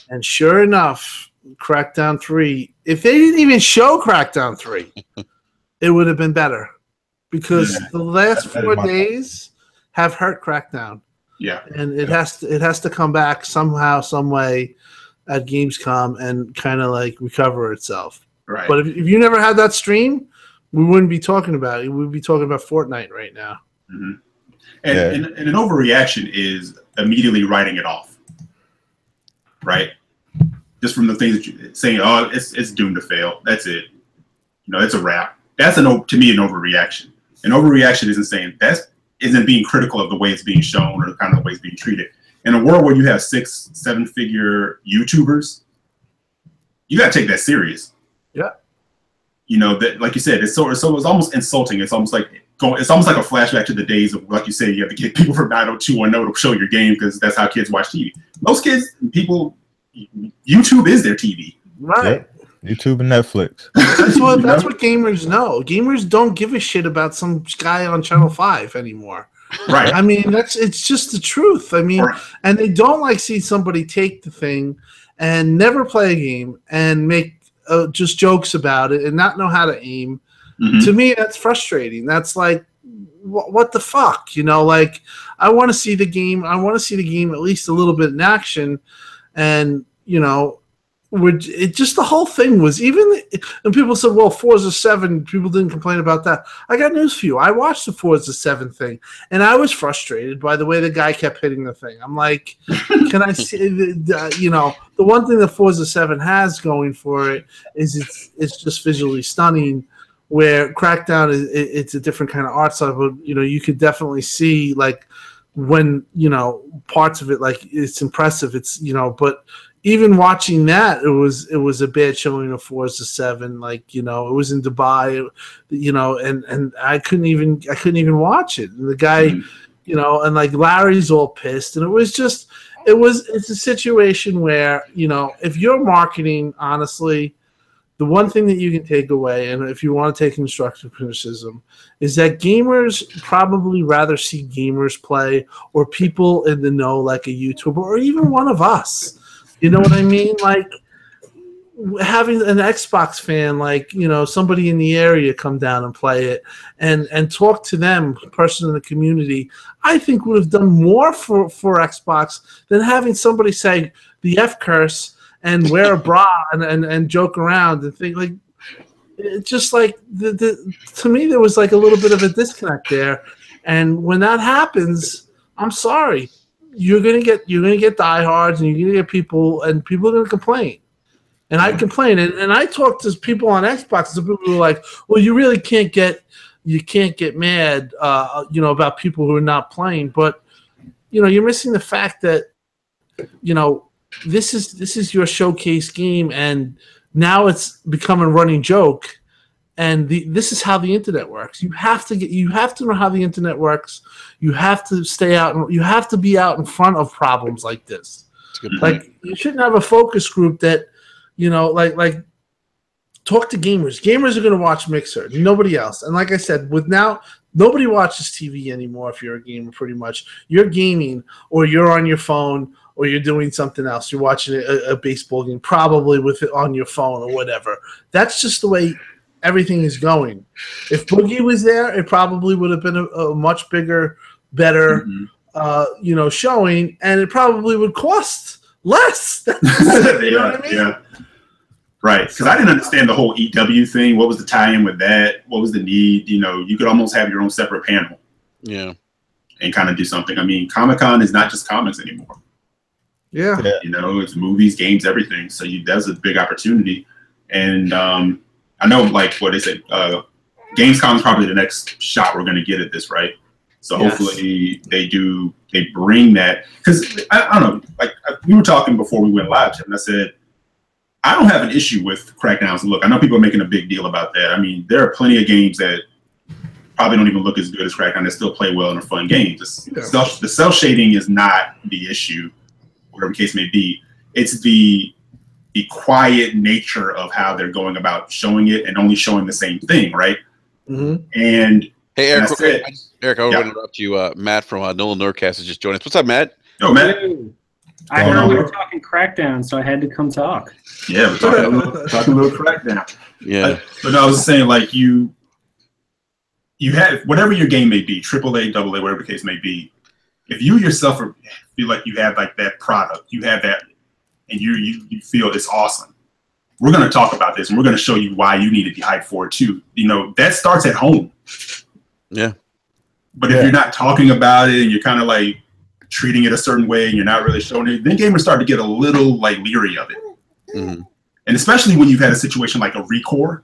And sure enough, Crackdown 3, if they didn't even show Crackdown 3, it would have been better, because the last 4 days have hurt Crackdown. Yeah. And it has to come back somehow, some way at Gamescom and kind of like recover itself. Right. But if you never had that stream, we wouldn't be talking about it. We'd be talking about Fortnite right now. Mm-hmm. And an overreaction is immediately writing it off, right? Just from the things that you're saying, oh, it's doomed to fail. That's it. It's a wrap. That's to me an overreaction. An overreaction isn't being critical of the way it's being shown or the kind of way it's being treated. In a world where you have 6-7 figure YouTubers, you got to take that serious. Yeah. That, like you said, it's almost insulting. It's almost like a flashback to the days of, like you said, you have to get people from 90210 to show your game, because that's how kids watch TV. Most kids, YouTube is their TV. Right. Yep. YouTube and Netflix. That's what gamers know. Gamers don't give a shit about some guy on Channel 5 anymore. Right. I mean, it's just the truth. I mean, and they don't like see somebody take the thing and never play a game and make just jokes about it and not know how to aim. Mm-hmm. To me, that's frustrating. That's like, what the fuck? Like, I want to see the game. I want to see the game at least a little bit in action. And, the whole thing was, and people said, well, Forza 7, people didn't complain about that. I got news for you. I watched the Forza 7 thing, and I was frustrated by the way the guy kept hitting the thing. I'm like, can I see, the one thing that Forza 7 has going for it is it's just visually stunning, where Crackdown it's a different kind of art style, but you could definitely see like when parts of it, like it's impressive. It's but even watching that, it was a bad showing of Forza 7. Like it was in Dubai, and I couldn't even watch it. And the guy, and like Larry's all pissed, and it's a situation where if you're marketing, honestly, the one thing that you can take away, and if you want to take constructive criticism, is that gamers probably rather see gamers play, or people in the know, like a YouTuber, or even one of us. You know what I mean? Like having an Xbox fan, like somebody in the area come down and play it, and talk to them, person in the community, I think would have done more for Xbox than having somebody say the F curse and wear a bra and joke around and think, like, it's just like to me there was like a little bit of a disconnect there. And when that happens, I'm sorry, you're gonna get diehards, and you're gonna get people are gonna complain. And I complain, and I talk to people on Xbox, and people who are like, well, you really can't get mad about people who are not playing, but you're missing the fact that you know, this is your showcase game, and now it's become a running joke. And this is how the internet works. You have to know how the internet works. You have to stay out, and you have to be out in front of problems like this. Like, you shouldn't have a focus group that, you know, like talk to gamers. Gamers are going to watch Mixer, nobody else. And like I said, with now, nobody watches TV anymore. If you're a gamer, pretty much you're gaming, or you're on your phone, or you're doing something else. You're watching a baseball game, probably with it on your phone or whatever. That's just the way everything is going. If Boogie was there, it probably would have been a much bigger, better, you know, showing, and it probably would cost less. You know what I mean? Yeah. Right, because I didn't understand the whole EW thing. What was the tie-in with that? What was the need? You know, you could almost have your own separate panel. Yeah. And kind of do something. I mean, Comic-Con is not just comics anymore. Yeah. You know, it's movies, games, everything. So that's a big opportunity. And I know, like, what they said, Gamescom is probably the next shot we're going to get at this, right? So hopefully they bring that. Because, I don't know, like, we were talking before we went live, and I said, I don't have an issue with Crackdown's look. I know people are making a big deal about that. I mean, there are plenty of games that probably don't even look as good as Crackdown that still play well and are fun games. The cell shading is not the issue, whatever the case may be. It's the quiet nature of how they're going about showing it and only showing the same thing, right? Mm-hmm. And hey, Eric, Eric, I want to interrupt you. Matt from Nolan Nerdcast is just joining us. What's up, Matt? Yo, Matt. I heard we were talking Crackdown, so I had to come talk. Yeah, we're talking a little Crackdown. Yeah. But no, I was saying, like, you have whatever your game may be, AAA, AA, whatever the case may be. If you yourself feel like you have like that product, you have that, and you feel it's awesome, we're going to talk about this, and we're going to show you why you need to be hyped for it too. You know, that starts at home. Yeah. But if you're not talking about it and you're kind of like treating it a certain way and you're not really showing it, then gamers start to get a little like leery of it. Mm-hmm. And especially when you've had a situation like a Recore,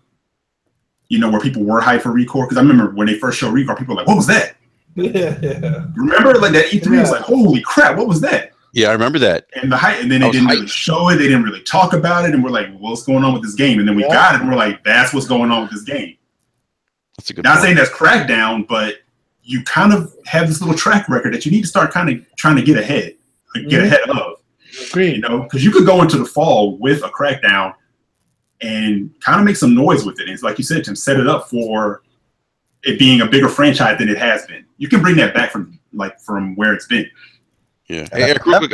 you know, where people were hyped for Recore. Because I remember when they first showed Recore, people were like, what was that? Yeah. Remember, like, that E3 was like, holy crap, what was that? Yeah, I remember that. And the hype, and then they didn't really show it. They didn't really talk about it. And we're like, what's going on with this game? And then we got it, and we're like, that's what's going on with this game. That's a good Not point. saying that's Crackdown, but you kind of have this little track record that you need to start kind of trying to get ahead, get ahead of. Agreed. You know, because you could go into the fall with a Crackdown and kind of make some noise with it. And it's like you said, Tim, set it up for it being a bigger franchise than it has been. You can bring that back from where it's been. Yeah. Hey, Eric, real quick,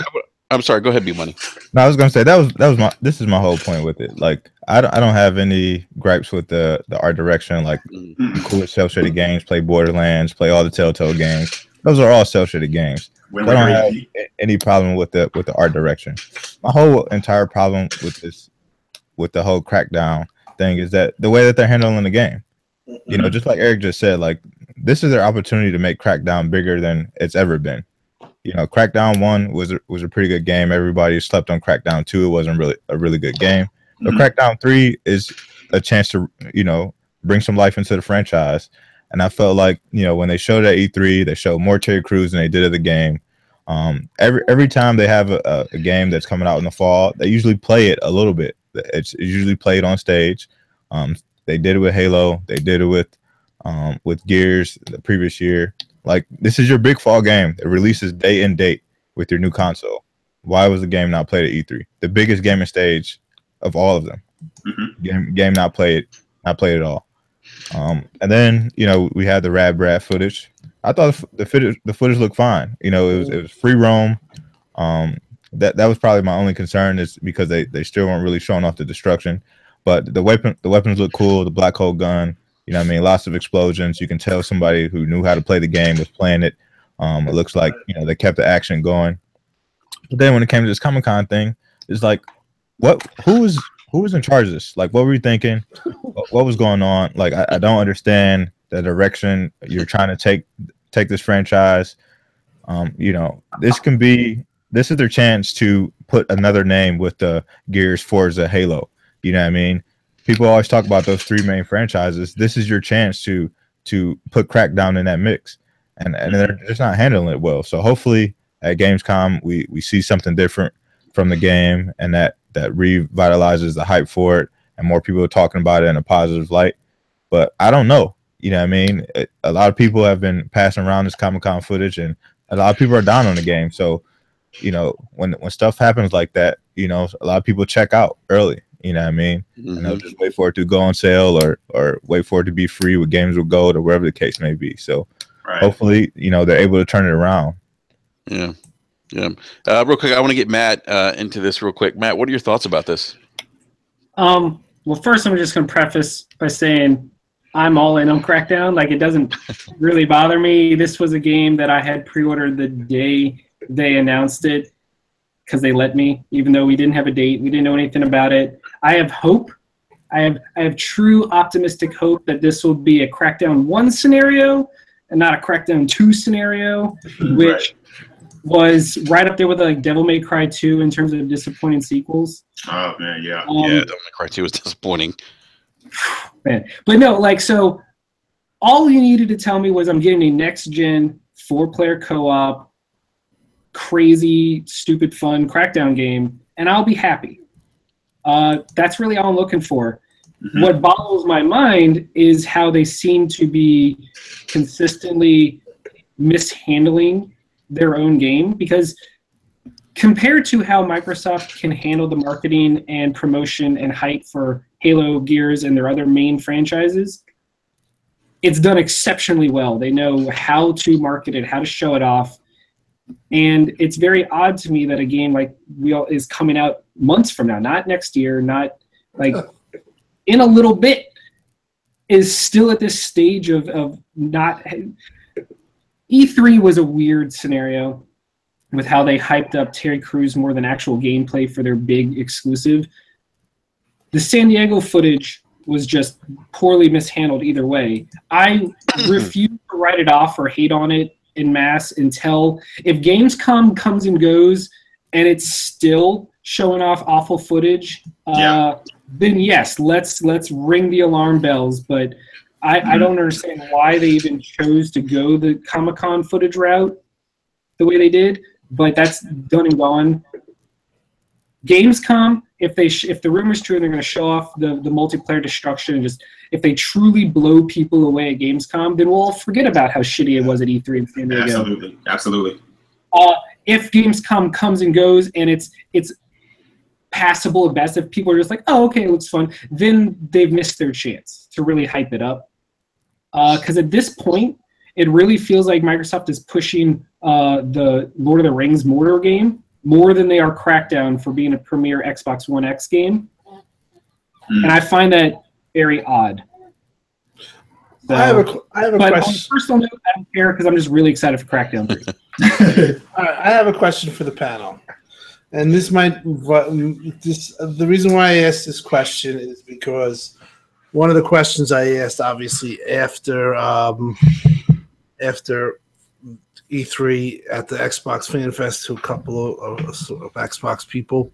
I'm sorry. Go ahead, B-Money. No, I was gonna say this is my whole point with it. Like, I don't have any gripes with the art direction. Like, cool cell shaded games, play Borderlands, play all the Telltale games. Those are all cell shaded games. I don't have any problem with the art direction. My whole entire problem with the whole Crackdown thing is that the way that they're handling the game. You know, just like Eric just said, like, this is their opportunity to make Crackdown bigger than it's ever been. You know, Crackdown 1 was a pretty good game. Everybody slept on Crackdown 2. It wasn't really a really good game. But Crackdown 3 is a chance to, you know, bring some life into the franchise. And I felt like, you know, when they showed at E3, they showed more Terry Crews than they did at the game. Every time they have a game that's coming out in the fall, they usually play it a little bit. It's usually played on stage. They did it with Halo. They did it with Gears the previous year. Like, this is your big fall game. It releases day and date with your new console. Why was the game not played at E3? The biggest gaming stage of all of them. Game not played at all. And then, you know, we had the Rad Brad footage. I thought the footage looked fine. You know, it was free roam. That was probably my only concern, is because they still weren't really showing off the destruction. But the weapons look cool. The black hole gun, you know what I mean? Lots of explosions. You can tell somebody who knew how to play the game was playing it. It looks like, you know, they kept the action going. But then when it came to this Comic-Con thing, it's like, who was in charge of this? Like, what were you thinking? What was going on? Like, I don't understand the direction you're trying to take this franchise. You know, this is their chance to put another name with the Gears, Forza, Halo. You know what I mean? People always talk about those three main franchises. This is your chance to put Crackdown in that mix, and they're just not handling it well. So hopefully, at Gamescom we see something different from the game, and that revitalizes the hype for it, and more people are talking about it in a positive light. But I don't know. You know what I mean? A lot of people have been passing around this Comic-Con footage, and a lot of people are down on the game. So, you know, when stuff happens like that, you know, a lot of people check out early. You know what I mean? And they'll just wait for it to go on sale, or wait for it to be free with Games with Gold, or wherever the case may be. So hopefully, you know, they're able to turn it around. Yeah. Yeah. Real quick, I want to get Matt into this real quick. Matt, what are your thoughts about this? Well, first, I'm just going to preface by saying I'm all in on Crackdown. Like, it doesn't really bother me. This was a game that I had pre-ordered the day they announced it, because they let me, even though we didn't have a date. We didn't know anything about it. I have hope. I have true optimistic hope that this will be a Crackdown 1 scenario and not a Crackdown 2 scenario, which was right up there with like Devil May Cry 2 in terms of disappointing sequels. Oh man, yeah. Yeah, Devil May Cry 2 was disappointing. Man. But no, like, so all you needed to tell me was I'm getting a next-gen 4-player co-op, crazy, stupid, fun Crackdown game, and I'll be happy. That's really all I'm looking for. What boggles my mind is how they seem to be consistently mishandling their own game, because compared to how Microsoft can handle the marketing and promotion and hype for Halo, Gears, and their other main franchises, it's done exceptionally well. They know how to market it, how to show it off. And it's very odd to me that a game like is coming out months from now, not next year, not like in a little bit, is still at this stage of not. E3 was a weird scenario with how they hyped up Terry Crews more than actual gameplay for their big exclusive. The San Diego footage was just poorly mishandled either way. I refuse to write it off or hate on it in mass until if Gamescom comes and goes and it's still showing off awful footage, then yes, let's ring the alarm bells. But I don't understand why they even chose to go the Comic-Con footage route the way they did, but that's done and gone. Gamescom, if the rumor's true, they're going to show off the multiplayer destruction, and just if they truly blow people away at Gamescom, then we'll all forget about how shitty it was at E3 in San Diego. Absolutely. If Gamescom comes and goes and it's passable at best, if people are just like, oh, okay, it looks fun, then they've missed their chance to really hype it up. Because at this point, it really feels like Microsoft is pushing the Lord of the Rings Mordor game more than they are Crackdown for being a premier Xbox One X game. And I find that very odd. So, I have a question. On a personal note, I don't care because I'm just really excited for Crackdown 3. All right, I have a question for the panel. And the reason why I asked this question is because one of the questions I asked, obviously, after E3 at the Xbox Fan Fest to a couple of Xbox people,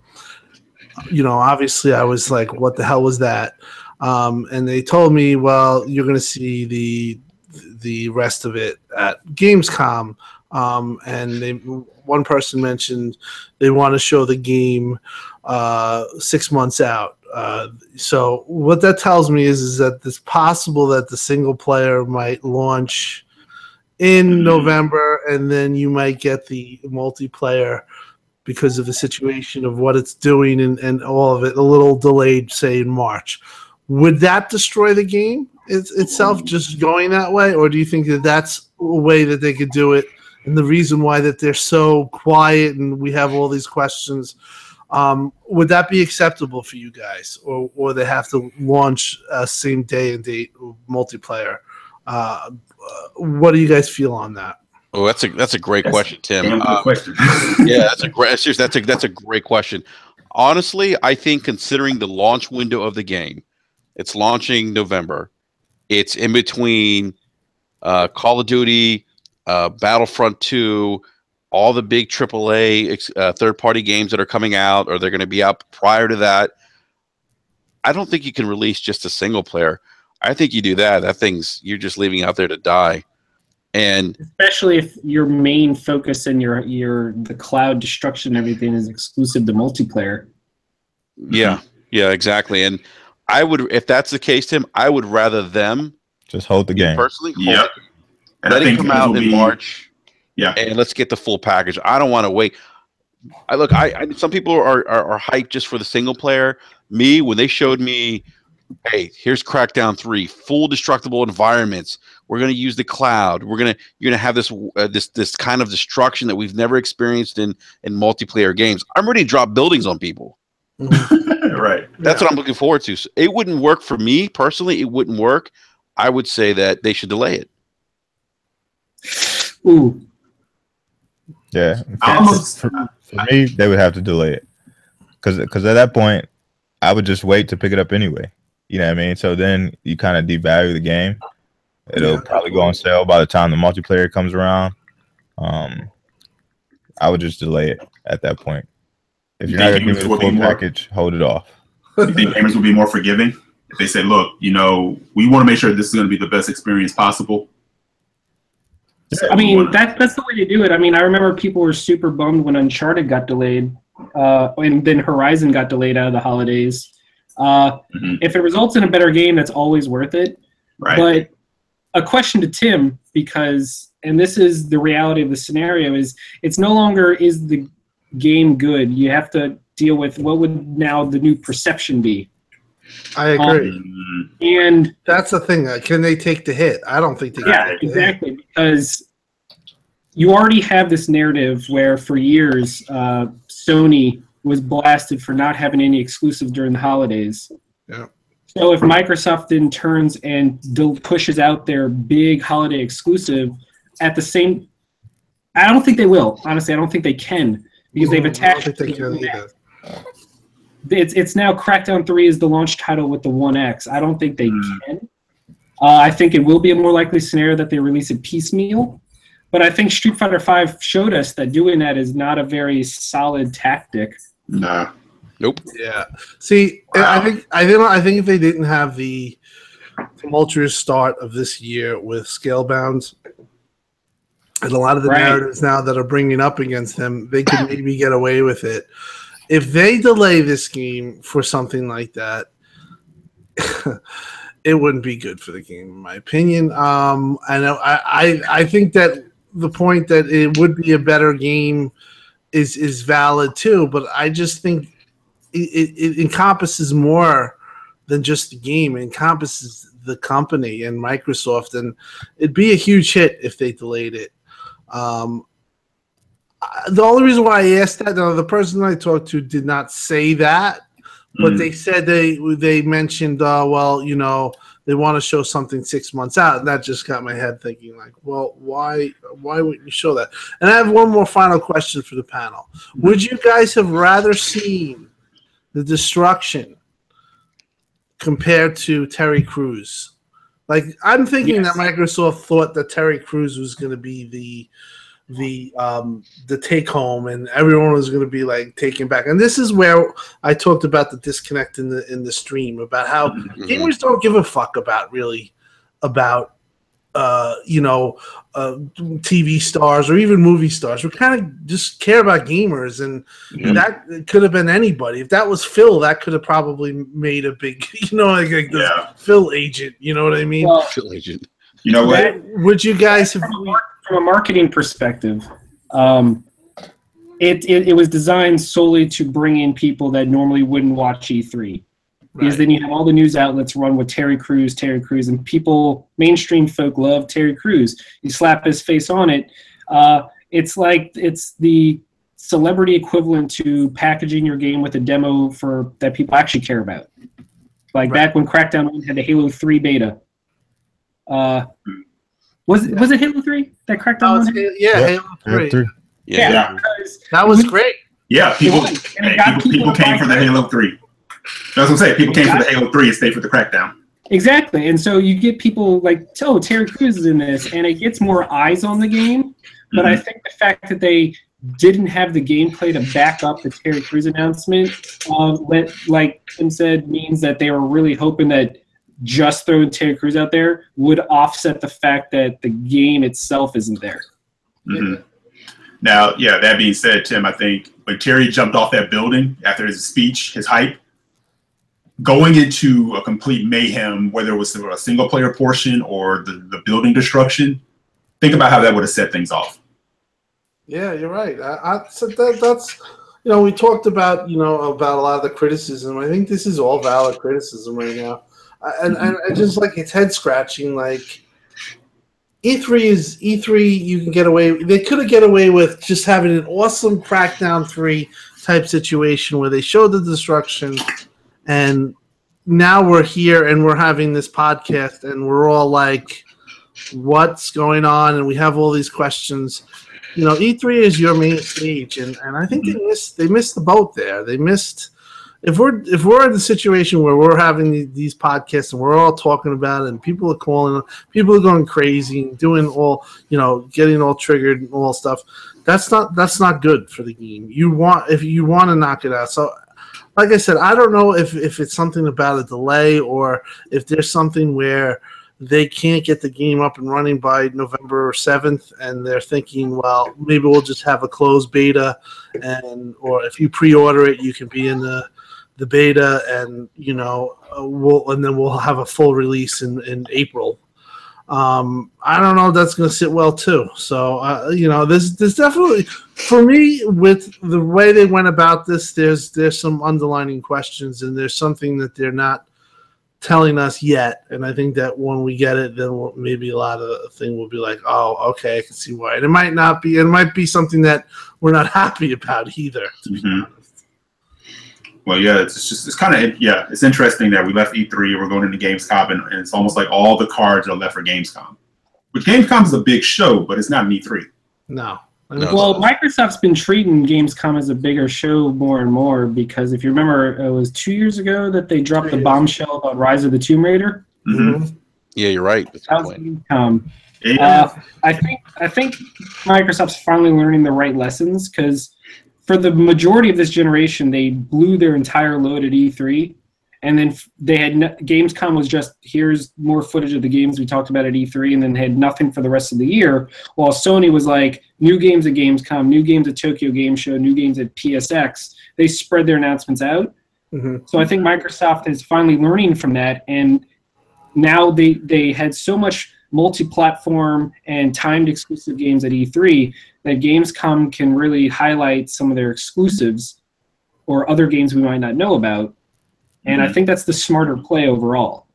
you know, obviously I was like, what the hell was that? And they told me, well, you're going to see the rest of it at Gamescom. And one person mentioned they want to show the game 6 months out. So what that tells me is that it's possible that the single player might launch in November, and then you might get the multiplayer because of the situation of what it's doing and all of it a little delayed, say in March. Would that destroy the game itself just going that way, or do you think that that's a way that they could do it? And the reason why that they're so quiet and we have all these questions, would that be acceptable for you guys, or they have to launch same day and date multiplayer? What do you guys feel on that? Oh, that's a great question, Tim. Question. Yeah, that's a great question. Honestly, I think considering the launch window of the game, it's launching November. It's in between Call of Duty, Battlefront 2, all the big AAA third-party games that are coming out, or they're going to be out prior to that. I don't think you can release just a single player. I think you do that. You're just leaving out there to die. And especially if your main focus and the cloud destruction and everything is exclusive to multiplayer. Yeah, exactly. And I would, if that's the case, Tim, I would rather them just hold the game personally. Yep. And Let it come out in March. Yeah. And let's get the full package. I don't want to wait. I some people are hyped just for the single player. Me, when they showed me, hey, here's Crackdown 3, full destructible environments. We're going to use the cloud. You're going to have this this kind of destruction that we've never experienced in multiplayer games. I'm ready to drop buildings on people. Right. That's what I'm looking forward to. So it wouldn't work for me personally. It wouldn't work. I would say that they should delay it. Ooh. Yeah. For me, they would have to delay it. Because at that point, I would just wait to pick it up anyway. You know what I mean? So then you kind of devalue the game. It'll probably go on sale by the time the multiplayer comes around. I would just delay it at that point. If you're not going to give me the full package, hold it off. You think gamers will be more forgiving if they say, look, we want to make sure this is going to be the best experience possible? I mean, that's the way to do it. I mean, I remember people were super bummed when Uncharted got delayed, and then Horizon got delayed out of the holidays. If it results in a better game, that's always worth it. Right. But a question to Tim, and this is the reality of the scenario, is it's no longer is the game good. You have to deal with what would now the new perception be. I agree. And that's the thing. Can they take the hit? I don't think they can. Yeah, exactly. Because you already have this narrative where for years Sony was blasted for not having any exclusives during the holidays. Yeah. So if Microsoft then turns and pushes out their big holiday exclusive at the same, I don't think they will. Honestly, I don't think they can because they've attached. I don't think they can either. It's now Crackdown 3 is the launch title with the 1X. I don't think they can. I think it will be a more likely scenario that they release it piecemeal. But I think Street Fighter V showed us that doing that is not a very solid tactic. Nah. Nope. Yeah. See, wow. I think if they didn't have the tumultuous start of this year with Scalebound and a lot of the narratives now that are bringing up against them, they could maybe get away with it. If they delay this game for something like that, it wouldn't be good for the game, in my opinion. I think that the point that it would be a better game is valid too, but I just think it encompasses more than just the game. It encompasses the company and Microsoft, and it'd be a huge hit if they delayed it. The only reason why I asked that, the person I talked to did not say that, but they said they mentioned, they want to show something 6 months out, and that just got my head thinking, like, well, why wouldn't you show that? And I have one more final question for the panel. Would you guys have rather seen the destruction compared to Terry Crews? Like, I'm thinking that Microsoft thought that Terry Crews was going to be the take home, and everyone was going to be like taken back. And this is where I talked about the disconnect in the stream about how gamers don't give a fuck about TV stars or even movie stars. We kind of just care about gamers, and that could have been anybody. If that was Phil, that could have probably made a big, Phil agent. You know what I mean? Well, Phil agent. You know what? Would you guys have? From a marketing perspective, it was designed solely to bring in people that normally wouldn't watch E3. Because then you have all the news outlets run with Terry Crews, and people, mainstream folk love Terry Crews. You slap his face on it. It's like it's the celebrity equivalent to packaging your game with a demo that people actually care about. Like back when Crackdown 1 had the Halo 3 beta. Was it Halo 3 that Crackdown 1? Halo 3. Yeah. That was great. Yeah, people came for the Halo 3. That's what I'm saying. People came for the Halo 3 and stayed for the Crackdown. Exactly. And so you get people like, oh, Terry Crews is in this, and it gets more eyes on the game. But I think the fact that they didn't have the gameplay to back up the Terry Crews announcement, like Tim said, means that they were really hoping that just throwing Terry Crews out there would offset the fact that the game itself isn't there. Mm-hmm. Now, yeah, that being said, Tim, I think when Terry jumped off that building after his speech, his hype, going into a complete mayhem, whether it was a single player portion or the building destruction, think about how that would have set things off. Yeah, you're right. So that's, we talked about, about a lot of the criticism. I think this is all valid criticism right now. And I just like, it's head scratching. Like, E3, you can get away. They could have get away with just having an awesome Crackdown 3 type situation where they showed the destruction, and now we're here and we're having this podcast and we're all like, what's going on? And we have all these questions. E3 is your main stage, and I think they missed the boat there. They missed. If we're in the situation where we're having these podcasts and we're all talking about it and people are calling, people are going crazy and doing all, getting all triggered and all stuff, that's not good for the game. If you want to knock it out. So, like I said, I don't know if it's something about a delay or if there's something where they can't get the game up and running by November 7th, and they're thinking, well, maybe we'll just have a closed beta, or if you pre-order it, you can be in the beta, and we'll have a full release in April. I don't know if that's going to sit well too. So there's definitely, for me, with the way they went about this, there's some underlining questions, and there's something that they're not telling us yet. And I think that when we get it, then maybe a lot of the thing will be like, oh, okay, I can see why. And it might not be. It might be something that we're not happy about either, to be honest. Well, yeah, it's kind of, it's interesting that we left E3, we're going into Gamescom, and it's almost like all the cards are left for Gamescom. Which Gamescom is a big show, but it's not an E3. No. Well, Microsoft's been treating Gamescom as a bigger show more and more, because if you remember, it was 2 years ago that they dropped the bombshell about Rise of the Tomb Raider. Mm-hmm. Yeah, you're right. That's that was Gamescom. I think Microsoft's finally learning the right lessons, because for the majority of this generation, they blew their entire load at E3, and then they had Gamescom was just, here's more footage of the games we talked about at E3, and then had nothing for the rest of the year, while Sony was like, new games at Gamescom, new games at Tokyo Game Show, new games at PSX. They spread their announcements out. Mm-hmm. So I think Microsoft is finally learning from that, and now they had so much multi-platform and timed exclusive games at E3 that Gamescom can really highlight some of their exclusives or other games we might not know about. And I think that's the smarter play overall.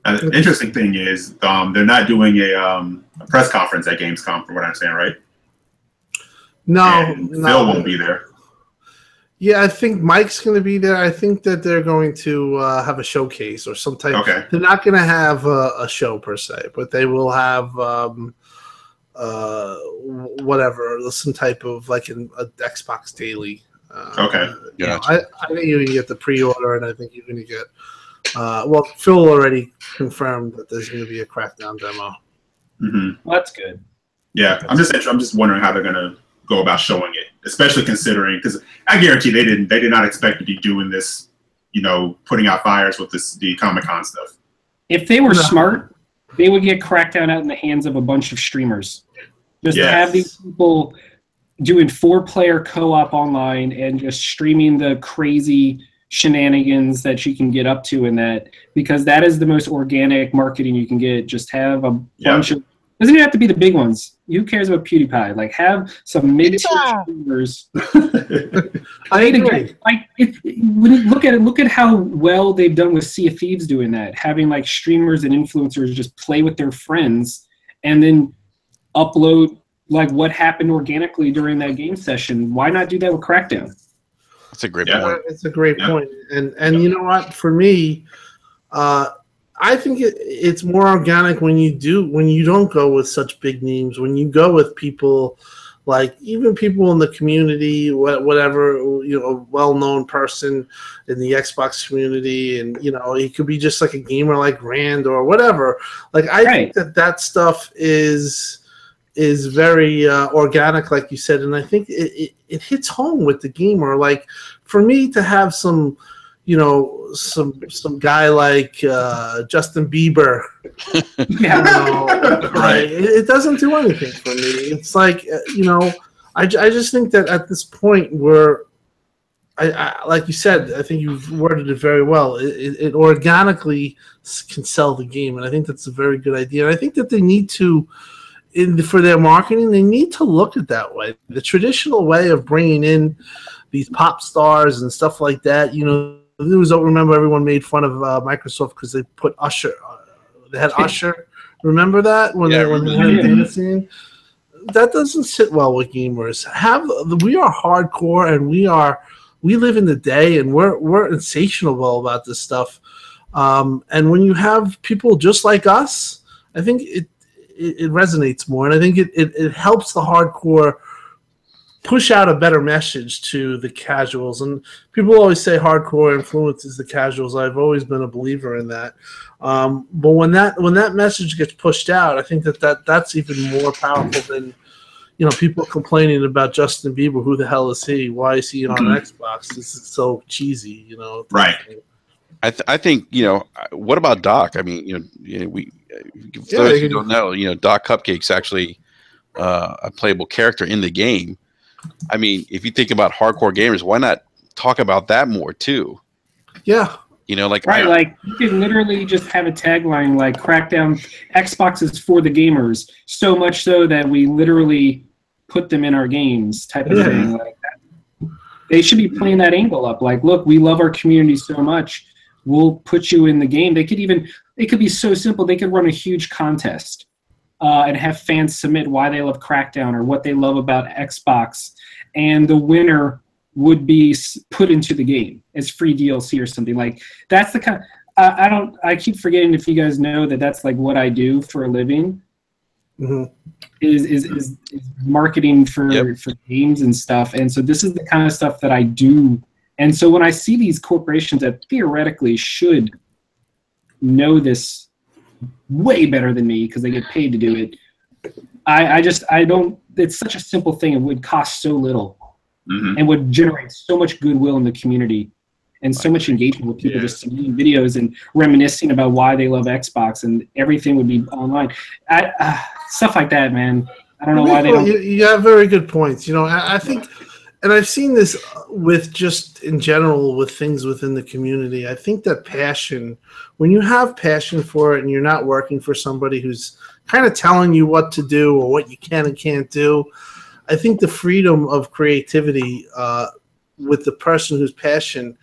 The interesting thing is they're not doing a press conference at Gamescom, from what I'm saying, right? No. Phil won't be there. Yeah, I think Mike's going to be there. I think that they're going to have a showcase or some type. Okay. They're not going to have a show per se, but they will have whatever, some type of like a Xbox Daily. Okay. Yeah. I think you can get the pre-order, and I think you're going to get. Well, Phil already confirmed that there's going to be a Crackdown demo. Mm-hmm. Well, that's good. Yeah, I'm just wondering how they're going to go about showing it, especially considering, because I guarantee they did not expect to be doing this, putting out fires with the Comic-Con stuff. If they were smart, they would get Crackdown out in the hands of a bunch of streamers. Just to have these people doing 4-player co-op online and just streaming the crazy shenanigans that you can get up to in that, because that is the most organic marketing you can get. Just have a bunch of, doesn't even have to be the big ones. Who cares about PewDiePie? Like, have some mid-tier streamers. I agree. When you look at how well they've done with Sea of Thieves doing that, having like streamers and influencers just play with their friends and then upload like what happened organically during that game session. Why not do that with Crackdown? That's a great point. It's a great point. And you know what? For me, I think it's more organic when you don't go with such big names. When you go with people like even people in the community, whatever, a well-known person in the Xbox community, and it could be just like a gamer like Rand or whatever. Like I think that stuff is very organic, like you said, and I think it hits home with the gamer. Like for me to have some, you know, some guy like Justin Bieber. Yeah. Right. It doesn't do anything for me. It's like, you know, I just think that at this point where, I like you said, I think you've worded it very well. It organically can sell the game, and I think that's a very good idea. And I think that they need to, for their marketing, they need to look at that way. The traditional way of bringing in these pop stars and stuff like that, you know, remember everyone made fun of Microsoft because they put Usher. They had Usher. Remember that when they had a dancing? That doesn't sit well with gamers. We are hardcore, and we live in the day, and we're insatiable about this stuff. And when you have people just like us, I think it resonates more, and I think it helps the hardcore push out a better message to the casuals. And people always say hardcore influences the casuals. I've always been a believer in that. But when that message gets pushed out, I think that's even more powerful than, you know, people complaining about Justin Bieber. Who the hell is he? Why is he on Xbox? This is so cheesy, you know. Right. I think, you know, what about Doc? I mean, you know we for those who don't know, you know, Doc Cupcake's actually a playable character in the game. I mean, if you think about hardcore gamers, why not talk about that more too? Yeah. You know, like like you can literally just have a tagline like "Crackdown Xbox is for the gamers," so much so that we literally put them in our games, type of thing. Like that. They should be playing that angle up. Like, look, we love our community so much, we'll put you in the game. It could be so simple. They could run a huge contest and have fans submit why they love Crackdown or what they love about Xbox, and the winner would be put into the game as free DLC or something. Like, that's the kind of, I keep forgetting if you guys know that that's like what I do for a living. Is marketing for games and stuff. And so this is the kind of stuff that I do. And so when I see these corporations that theoretically should know this way better than me because they get paid to do it, I don't, it's such a simple thing. It would cost so little and would generate so much goodwill in the community and so much engagement with people just seeing videos and reminiscing about why they love Xbox, and everything would be online. Stuff like that, man. I don't know why they don't. You have very good points. You know, I think, and I've seen this with just in general with things within the community. I think that passion, when you have passion for it and you're not working for somebody who's kind of telling you what to do or what you can and can't do, I think the freedom of creativity with the person who's passion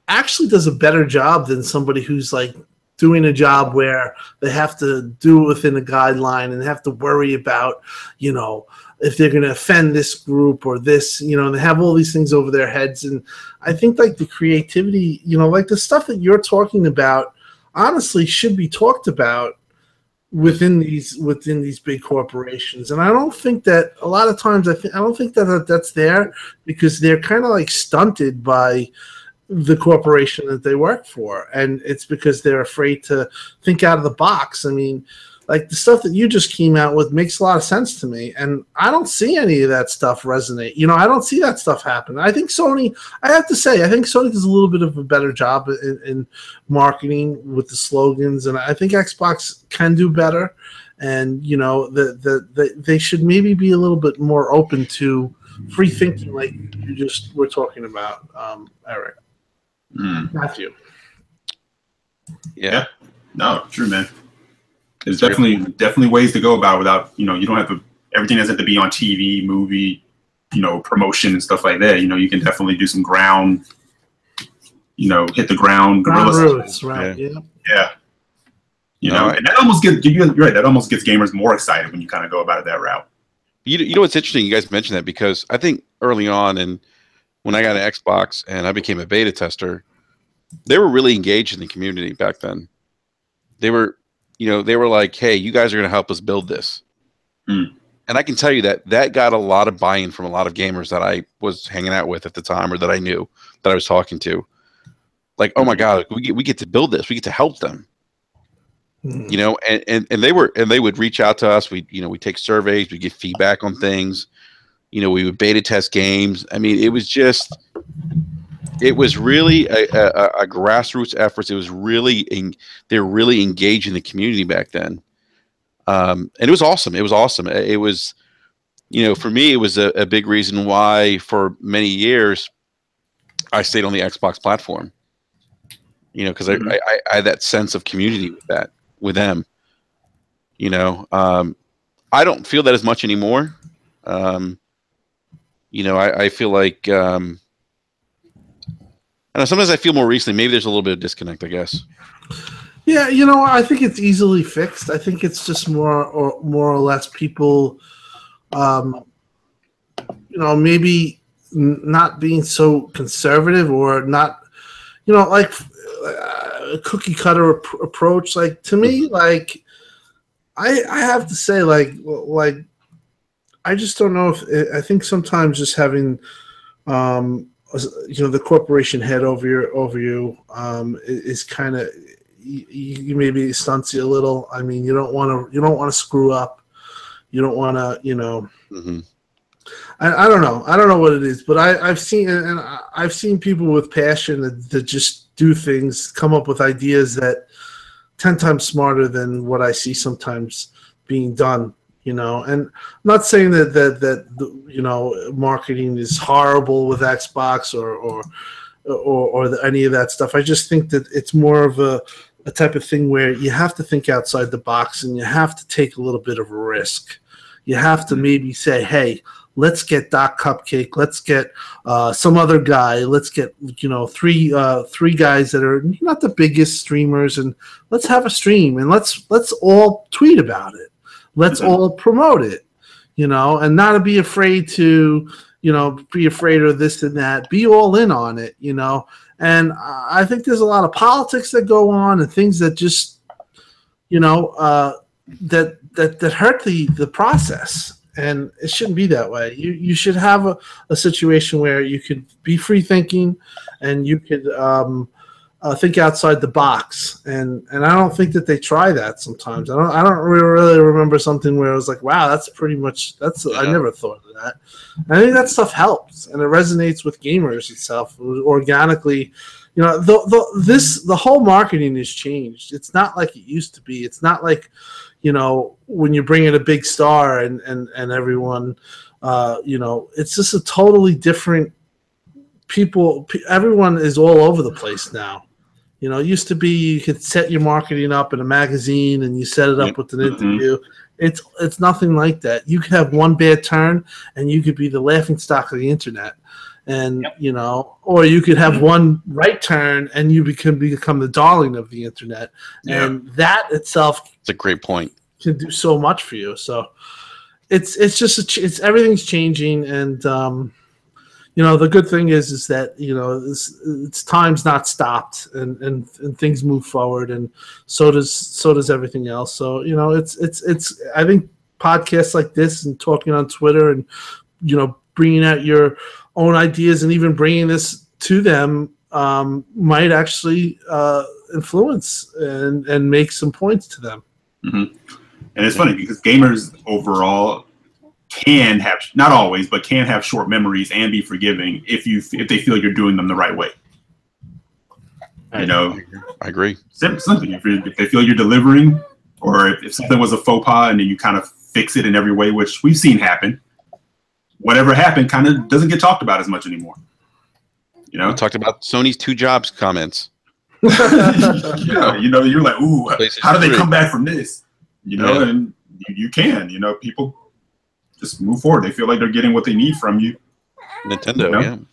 actually does a better job than somebody who's like doing a job where they have to do it within a guideline and have to worry about, you know, if they're going to offend this group or this, you know, and they have all these things over their heads. And I think like the creativity, you know, like the stuff that you're talking about, honestly should be talked about within these big corporations. And I don't think that a lot of times I don't think that that's there because they're kind of like stunted by the corporation that they work for, and it's because they're afraid to think out of the box. I mean, like the stuff that you just came out with makes a lot of sense to me, and I don't see any of that stuff resonate. You know, I don't see that stuff happen. I think Sony, I have to say, I think Sony does a little bit of a better job in marketing with the slogans, and I think Xbox can do better. And you know, they should maybe be a little bit more open to free thinking, like you just were talking about, Eric. Matthew. Yeah. No, true, man. There's definitely ways to go about it without, you know, you don't have to, everything doesn't have to be on TV, movie, you know, promotion and stuff like that. You know, you can definitely do some ground, you know, hit the ground roots, right? Yeah. You know, and that almost gets, you're right, that almost gets gamers more excited when you kind of go about it that route. You know what's interesting? You guys mentioned that because I think early on, and when I got an Xbox and I became a beta tester, they were really engaged in the community back then. They were, you know, they were like, "Hey, you guys are going to help us build this." And I can tell you that got a lot of buy-in from a lot of gamers that I was hanging out with at the time, or that I knew, that I was talking to. Like, oh my God, we get to build this. We get to help them. You know, and they would reach out to us. We take surveys, we get feedback on things. You know, we would beta test games. I mean, it was just, it was really a grassroots effort. It was really they were really engaged in the community back then, and it was awesome. It was awesome. It was, you know, for me, it was a big reason why for many years I stayed on the Xbox platform. You know, because I had that sense of community with them. You know, I don't feel that as much anymore. You know, I feel like, I don't know, sometimes I feel more recently, maybe there's a little bit of disconnect, I guess. Yeah, you know, I think it's easily fixed. I think it's just more or less people, you know, maybe not being so conservative or not, you know, like a cookie cutter approach. Like, to me, like, I have to say, like I just don't know if I think sometimes just having, you know, the corporation head over you is kind of, you maybe stunts you a little. I mean, you don't want to screw up. You don't want to, you know. I don't know. I don't know what it is, but I've seen people with passion that just do things, come up with ideas that 10 times smarter than what I see sometimes being done. You know, and I'm not saying that you know, marketing is horrible with Xbox or any of that stuff. I just think that it's more of a type of thing where you have to think outside the box and you have to take a little bit of a risk. You have to maybe say, hey, let's get Doc Cupcake, let's get some other guy, let's get, you know, three guys that are not the biggest streamers, and let's have a stream and let's all tweet about it. Let's all promote it, you know, and not be afraid to, you know, be afraid of this and that. Be all in on it, you know. And I think there's a lot of politics that go on and things that just, you know, that hurt the process. And it shouldn't be that way. You should have a situation where you could be free thinking and you could think outside the box, and I don't think that they try that sometimes. I don't really remember something where I was like, wow, that's pretty much I never thought of that. And I think that stuff helps and it resonates with gamers itself organically. You know, the whole marketing has changed. It's not like it used to be. It's not like, you know, when you bring in a big star and everyone, you know, it's just a totally different people. Everyone is all over the place now. You know, it used to be you could set your marketing up in a magazine and you set it up with an interview. It's nothing like that. You could have one bad turn and you could be the laughingstock of the internet. And, you know, or you could have one right turn and you become the darling of the internet. And that itself, it's a great point, can do so much for you. So it's just everything's changing. And, you know, the good thing is that, you know, it's time's not stopped and things move forward, and so does everything else. So, you know, it's I think podcasts like this and talking on Twitter and, you know, bringing out your own ideas and even bringing this to them might actually influence and make some points to them. And it's funny because gamers overall can have, not always, but can have short memories and be forgiving if they feel you're doing them the right way. You know, I agree. Simply, if they feel you're delivering, or if something was a faux pas and then you kind of fix it in every way, which we've seen happen. Whatever happened kind of doesn't get talked about as much anymore. You know, we talked about Sony's 2 jobs comments. Yeah, you know, you're like, ooh, how do they come back from this? You know, and you can, you know, people just move forward. They feel like they're getting what they need from you. Nintendo, you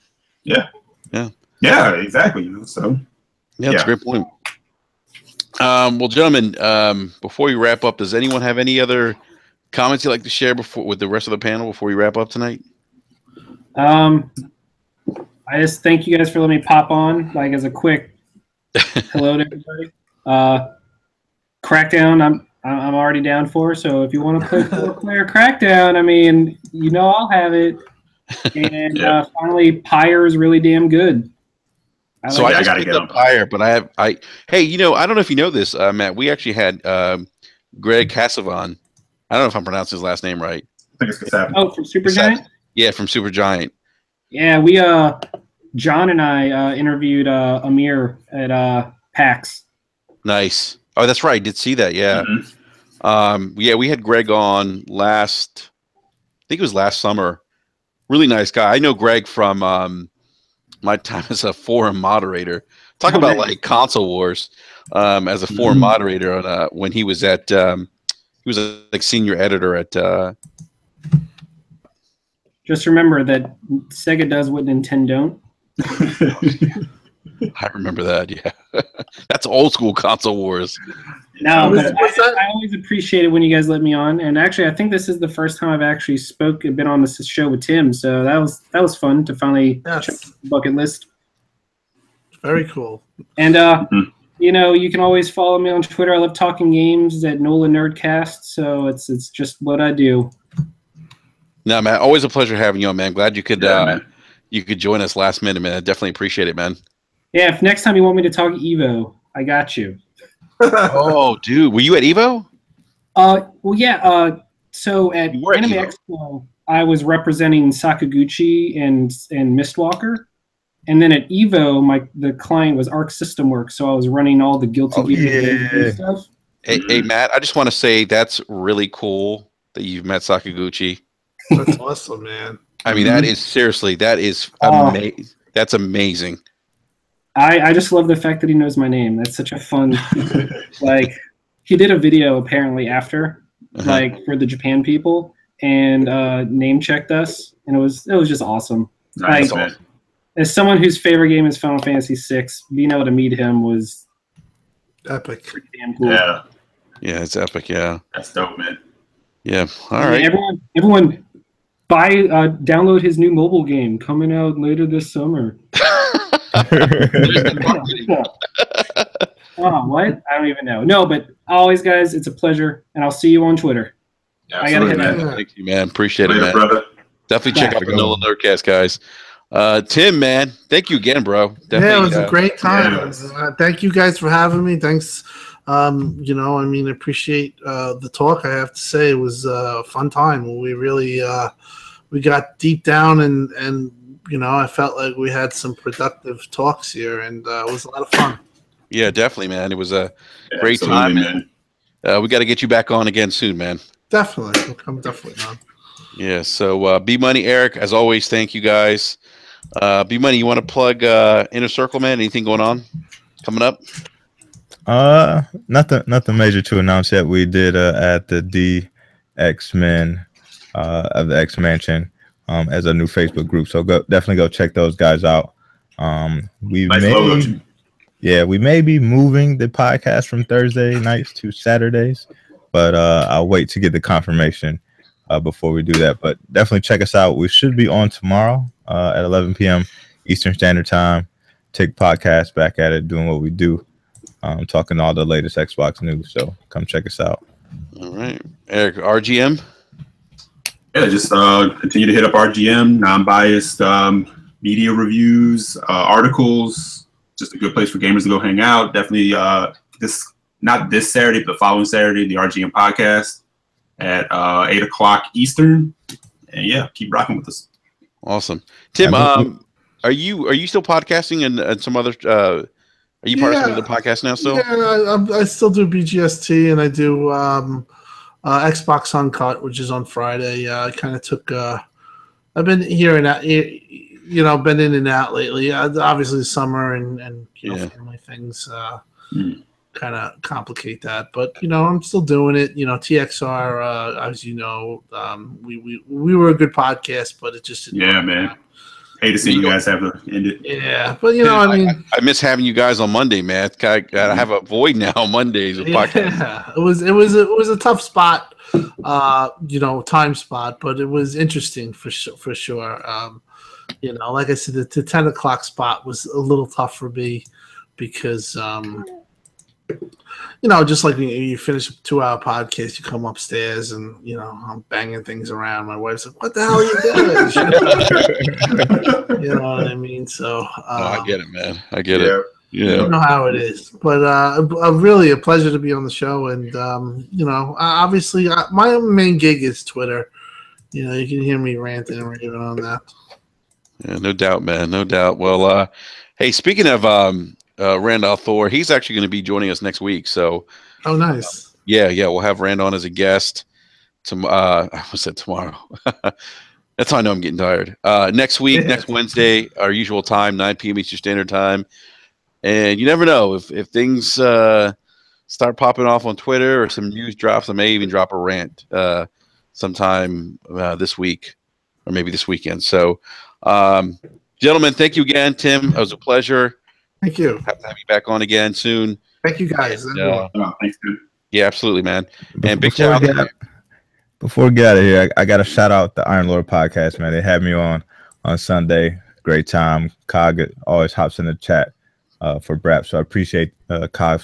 know? Yeah, exactly. You know, so that's a great point. Well, gentlemen, before we wrap up, does anyone have any other comments you'd like to share with the rest of the panel before we wrap up tonight? I just thank you guys for letting me pop on, like, as a quick hello to everybody. Crackdown, I'm already down for. So if you want to play 4-player Crackdown, I mean, you know, I'll have it. And finally, Pyre is really damn good. I just picked up Pyre, but hey, you know, I don't know if you know this, Matt. We actually had Greg Casavan. I don't know if I'm pronouncing his last name right. I think it's Casavan. Oh, from Supergiant? Yeah, from Supergiant. Yeah, we John and I interviewed Amir at PAX. Nice. Oh, that's right. I did see that. Yeah. Yeah, we had Greg on I think it was last summer. Really nice guy. I know Greg from my time as a forum moderator. Talk about nice. like console wars as a forum moderator on when he was at he was like senior editor at Just remember that Sega does what Nintendo don't. I remember that. Yeah. That's old school console wars. No, but I always appreciate it when you guys let me on. And actually, I think this is the first time I've actually been on this show with Tim. So that was fun to finally check the bucket list. Very cool. And you know, you can always follow me on Twitter. I love talking games at Nolan Nerdcast. So it's just what I do. No, man, always a pleasure having you on, man. Glad you could you could join us last minute, man. I definitely appreciate it, man. Yeah, if next time you want me to talk Evo, I got you. Oh, dude, were you at Evo? Well, yeah. So at Anime Expo, I was representing Sakaguchi and Mistwalker, and then at Evo, the client was Arc System Works, so I was running all the Guilty Gear stuff. Hey, Matt, I just want to say that's really cool that you've met Sakaguchi. That's awesome, man. I mean, that is seriously, that is amazing. That's amazing. I just love the fact that he knows my name. That's such a fun, like, he did a video apparently after, like, for the Japan people, and name checked us, and it was just awesome. Nice, like, as someone whose favorite game is Final Fantasy VI, being able to meet him was epic. Pretty damn cool. Yeah, it's epic. Yeah, that's dope, man. Yeah, all right. Everyone, download his new mobile game coming out later this summer. Oh, what? I don't even know. No, but always, guys, it's a pleasure, and I'll see you on Twitter. Absolutely, I gotta hit man. Thank you, man. Appreciate it, man. Brother. Definitely check out the Nolan Nerdcast, guys. Tim, man, thank you again, bro. Definitely, it was a great time. Yeah. Thank you guys for having me. Thanks. You know, I mean, I appreciate the talk. I have to say, it was a fun time. We really we got deep down, and you know, I felt like we had some productive talks here, and it was a lot of fun. Yeah, definitely, man. It was a great time, man. We got to get you back on again soon, man. Definitely, we'll come definitely on. Yeah. So, B Money, Eric, as always, thank you guys. B Money, you want to plug Inner Circle, man? Anything going on coming up? Nothing major to announce yet. We did add the DX-Men of the X Mansion as a new Facebook group. So definitely go check those guys out. We may be moving the podcast from Thursday nights to Saturdays, but I'll wait to get the confirmation before we do that. But definitely check us out. We should be on tomorrow at 11 p.m. Eastern Standard Time. Take podcast back at it, doing what we do. Talking all the latest Xbox news. So come check us out. All right. Eric, RGM? Yeah, just continue to hit up RGM, non-biased media reviews, articles. Just a good place for gamers to go hang out. Definitely not this Saturday, but the following Saturday, the RGM podcast at 8 o'clock Eastern. And yeah, keep rocking with us. Awesome. Tim, are you still podcasting and some other are you part of some other podcast now still? Yeah, I still do BGST, and I do Xbox Uncut, which is on Friday. I kind of took I've been here and out, you know, been in and out lately. Obviously summer and you know, family things kind of complicate that, but you know, I'm still doing it. You know, TXR, as you know, we were a good podcast, but it just didn't man. Hate to see you guys have to end it. Yeah, but you know, I mean, I miss having you guys on Monday, man. I have a void now on Mondays. Yeah, it was a tough spot, you know, time spot, but it was interesting for sure. You know, like I said, the 10 o'clock spot was a little tough for me because, you know, just like you finish a 2-hour podcast, you come upstairs and, you know, I'm banging things around. My wife's like, what the hell are you doing? You know what I mean? So I get it, man. I get it. Yeah. You know how it is. But really a pleasure to be on the show. And, you know, obviously my main gig is Twitter. You know, you can hear me ranting and raving on that. Yeah, no doubt, man. No doubt. Well, hey, speaking of Randolph Thor, he's actually going to be joining us next week. So, Oh, nice. yeah, we'll have Rand on as a guest. I almost said tomorrow. That's how I know I'm getting tired. Next week, next Wednesday, our usual time, 9 p.m. Eastern Standard Time. And you never know if things start popping off on Twitter or some news drops. I may even drop a rant sometime this week or maybe this weekend. So, gentlemen, thank you again, Tim. It was a pleasure. Thank you. Have you back on again soon. Thank you, guys. Oh, thanks, dude. Yeah, absolutely, man. And big Before shout we out. Before we get out of here, I got to shout out the Iron Lord podcast, man. They had me on Sunday. Great time. Cog always hops in the chat for Brap, so I appreciate Cog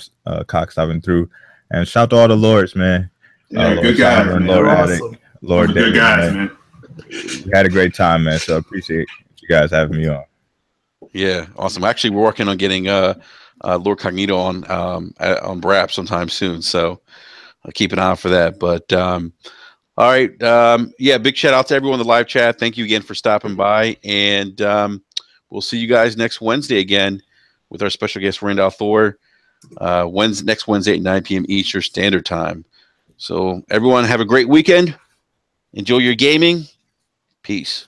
stopping through. And shout to all the Lords, man. Yeah, Lord good guys, Simon, man. Lord Awesome. Addict, Lord Good David, guys, man. man. We had a great time, man. So I appreciate you guys having me on. Yeah, awesome. Actually, we're working on getting Lord Cognito on Brap sometime soon. So I'll keep an eye out for that. But all right, yeah, big shout out to everyone in the live chat. Thank you again for stopping by, and we'll see you guys next Wednesday again with our special guest Randolph Thor. Next Wednesday at 9 p.m. Eastern Standard Time. So everyone have a great weekend. Enjoy your gaming. Peace.